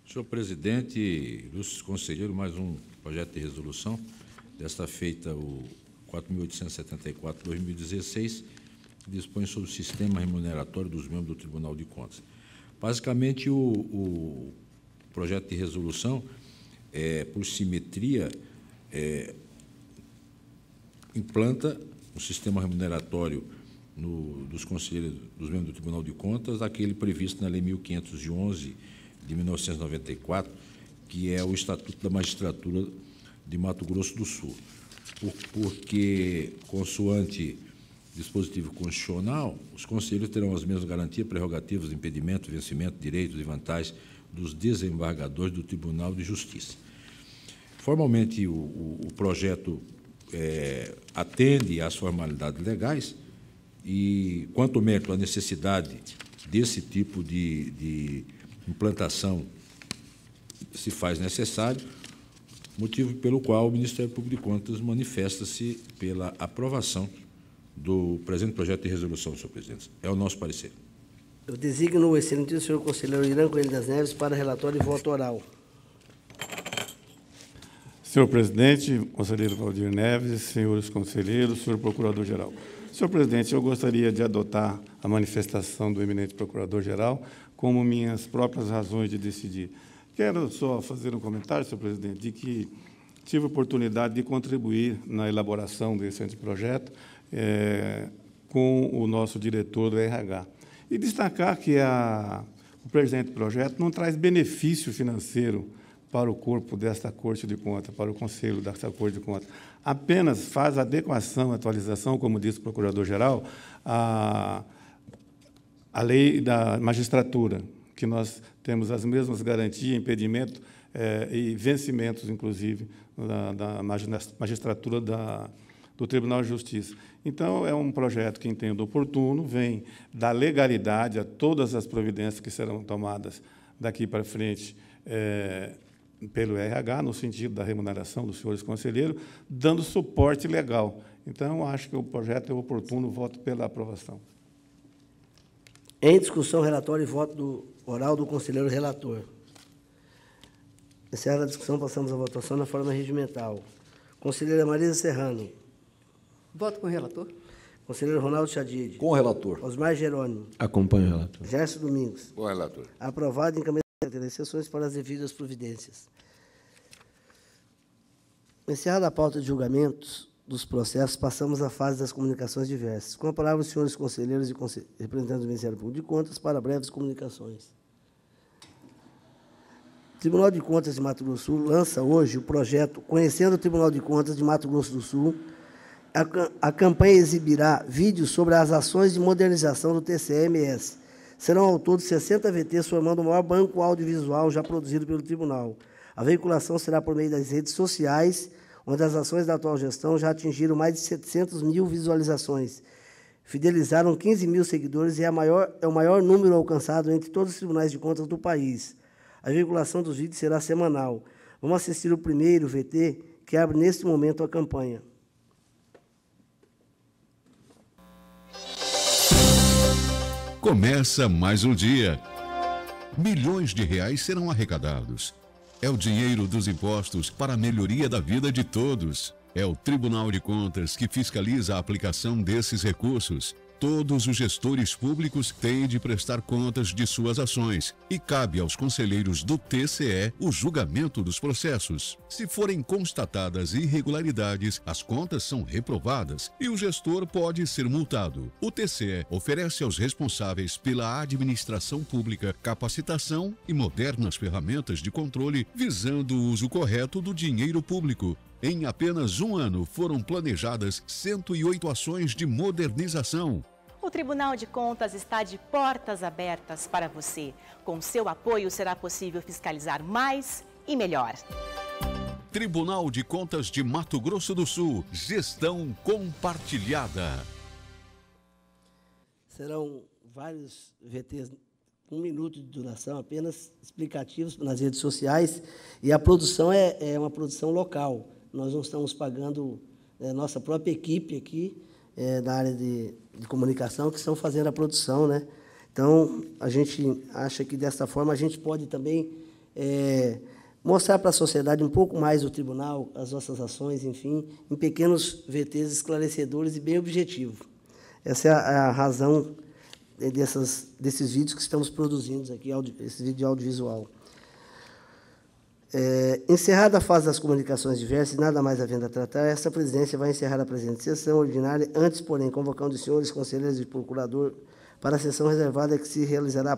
Senhor presidente, ilustres conselheiros, mais um projeto de resolução, desta feita o 4.874/2016, que dispõe sobre o sistema remuneratório dos membros do Tribunal de Contas. Basicamente, o projeto de resolução, por simetria, implanta um sistema remuneratório dos conselheiros, dos membros do Tribunal de Contas, aquele previsto na Lei 1511 de 1994, que é o Estatuto da Magistratura de Mato Grosso do Sul. Porque, consoante dispositivo constitucional, os conselheiros terão as mesmas garantias, prerrogativas, impedimento, vencimento, direitos e vantagens dos desembargadores do Tribunal de Justiça. Formalmente, o projeto atende às formalidades legais e, quanto ao mérito, a necessidade desse tipo de implantação se faz necessário, motivo pelo qual o Ministério Público de Contas manifesta-se pela aprovação do presente projeto de resolução, senhor presidente. É o nosso parecer. Eu designo o excelentíssimo senhor conselheiro Irã Coelho das Neves para relatório e voto oral. Senhor presidente, conselheiro Valdir Neves, senhores conselheiros, senhor procurador-geral. Senhor presidente, eu gostaria de adotar a manifestação do eminente procurador-geral como minhas próprias razões de decidir. Quero só fazer um comentário, senhor presidente, de que tive a oportunidade de contribuir na elaboração desse anteprojeto com o nosso diretor do RH. E destacar que o presente projeto não traz benefício financeiro para o corpo desta Corte de Contas, para o Conselho desta Corte de Contas. Apenas faz adequação, atualização, como disse o Procurador-Geral, à lei da magistratura, que nós temos as mesmas garantias, impedimento e vencimentos, inclusive, da magistratura do Tribunal de Justiça. Então, é um projeto que entendo oportuno, vem dar legalidade a todas as providências que serão tomadas daqui para frente pelo RH, no sentido da remuneração dos senhores conselheiros, dando suporte legal. Então, acho que o projeto é oportuno, voto pela aprovação. Em discussão, relatório e voto oral do conselheiro relator. Encerrada a discussão, passamos à votação na forma regimental. Conselheira Marisa Serrano. Voto com o relator. Conselheiro Ronaldo Chadid. Com o relator. Osmar Jerônimo. Acompanho o relator. Gerson Domingos. Com o relator. Aprovado em encaminhamento de sessões para as devidas providências. Encerrada a pauta de julgamentos dos processos, passamos à fase das comunicações diversas. Com a palavra, os senhores conselheiros e representantes do Ministério Público de Contas para breves comunicações. O Tribunal de Contas de Mato Grosso do Sul lança hoje o projeto Conhecendo o Tribunal de Contas de Mato Grosso do Sul. A campanha exibirá vídeos sobre as ações de modernização do TCE-MS. Serão ao todo 60 VTs, formando o maior banco audiovisual já produzido pelo Tribunal. A veiculação será por meio das redes sociais, onde as ações da atual gestão já atingiram mais de 700 mil visualizações. Fidelizaram 15 mil seguidores e é o maior número alcançado entre todos os tribunais de contas do país. A veiculação dos vídeos será semanal. Vamos assistir o primeiro VT, que abre neste momento a campanha. Começa mais um dia. Milhões de reais serão arrecadados. É o dinheiro dos impostos para a melhoria da vida de todos. É o Tribunal de Contas que fiscaliza a aplicação desses recursos. Todos os gestores públicos têm de prestar contas de suas ações e cabe aos conselheiros do TCE o julgamento dos processos. Se forem constatadas irregularidades, as contas são reprovadas e o gestor pode ser multado. O TCE oferece aos responsáveis pela administração pública capacitação e modernas ferramentas de controle visando o uso correto do dinheiro público. Em apenas um ano, foram planejadas 108 ações de modernização. O Tribunal de Contas está de portas abertas para você. Com seu apoio, será possível fiscalizar mais e melhor. Tribunal de Contas de Mato Grosso do Sul. Gestão compartilhada. Serão vários VTs, 1 minuto de duração, apenas explicativos nas redes sociais. E a produção é uma produção local. Nós não estamos pagando nossa própria equipe aqui, da área de comunicação, que estão fazendo a produção, né? Então, a gente acha que, dessa forma, a gente pode também mostrar para a sociedade um pouco mais do tribunal, as nossas ações, enfim, em pequenos VTs esclarecedores e bem objetivos. Essa é a razão desses vídeos que estamos produzindo aqui, esse vídeo audiovisual. Encerrada a fase das comunicações diversas e nada mais havendo a tratar, essa presidência vai encerrar a presente sessão ordinária, antes, porém, convocando os senhores conselheiros e procurador para a sessão reservada que se realizará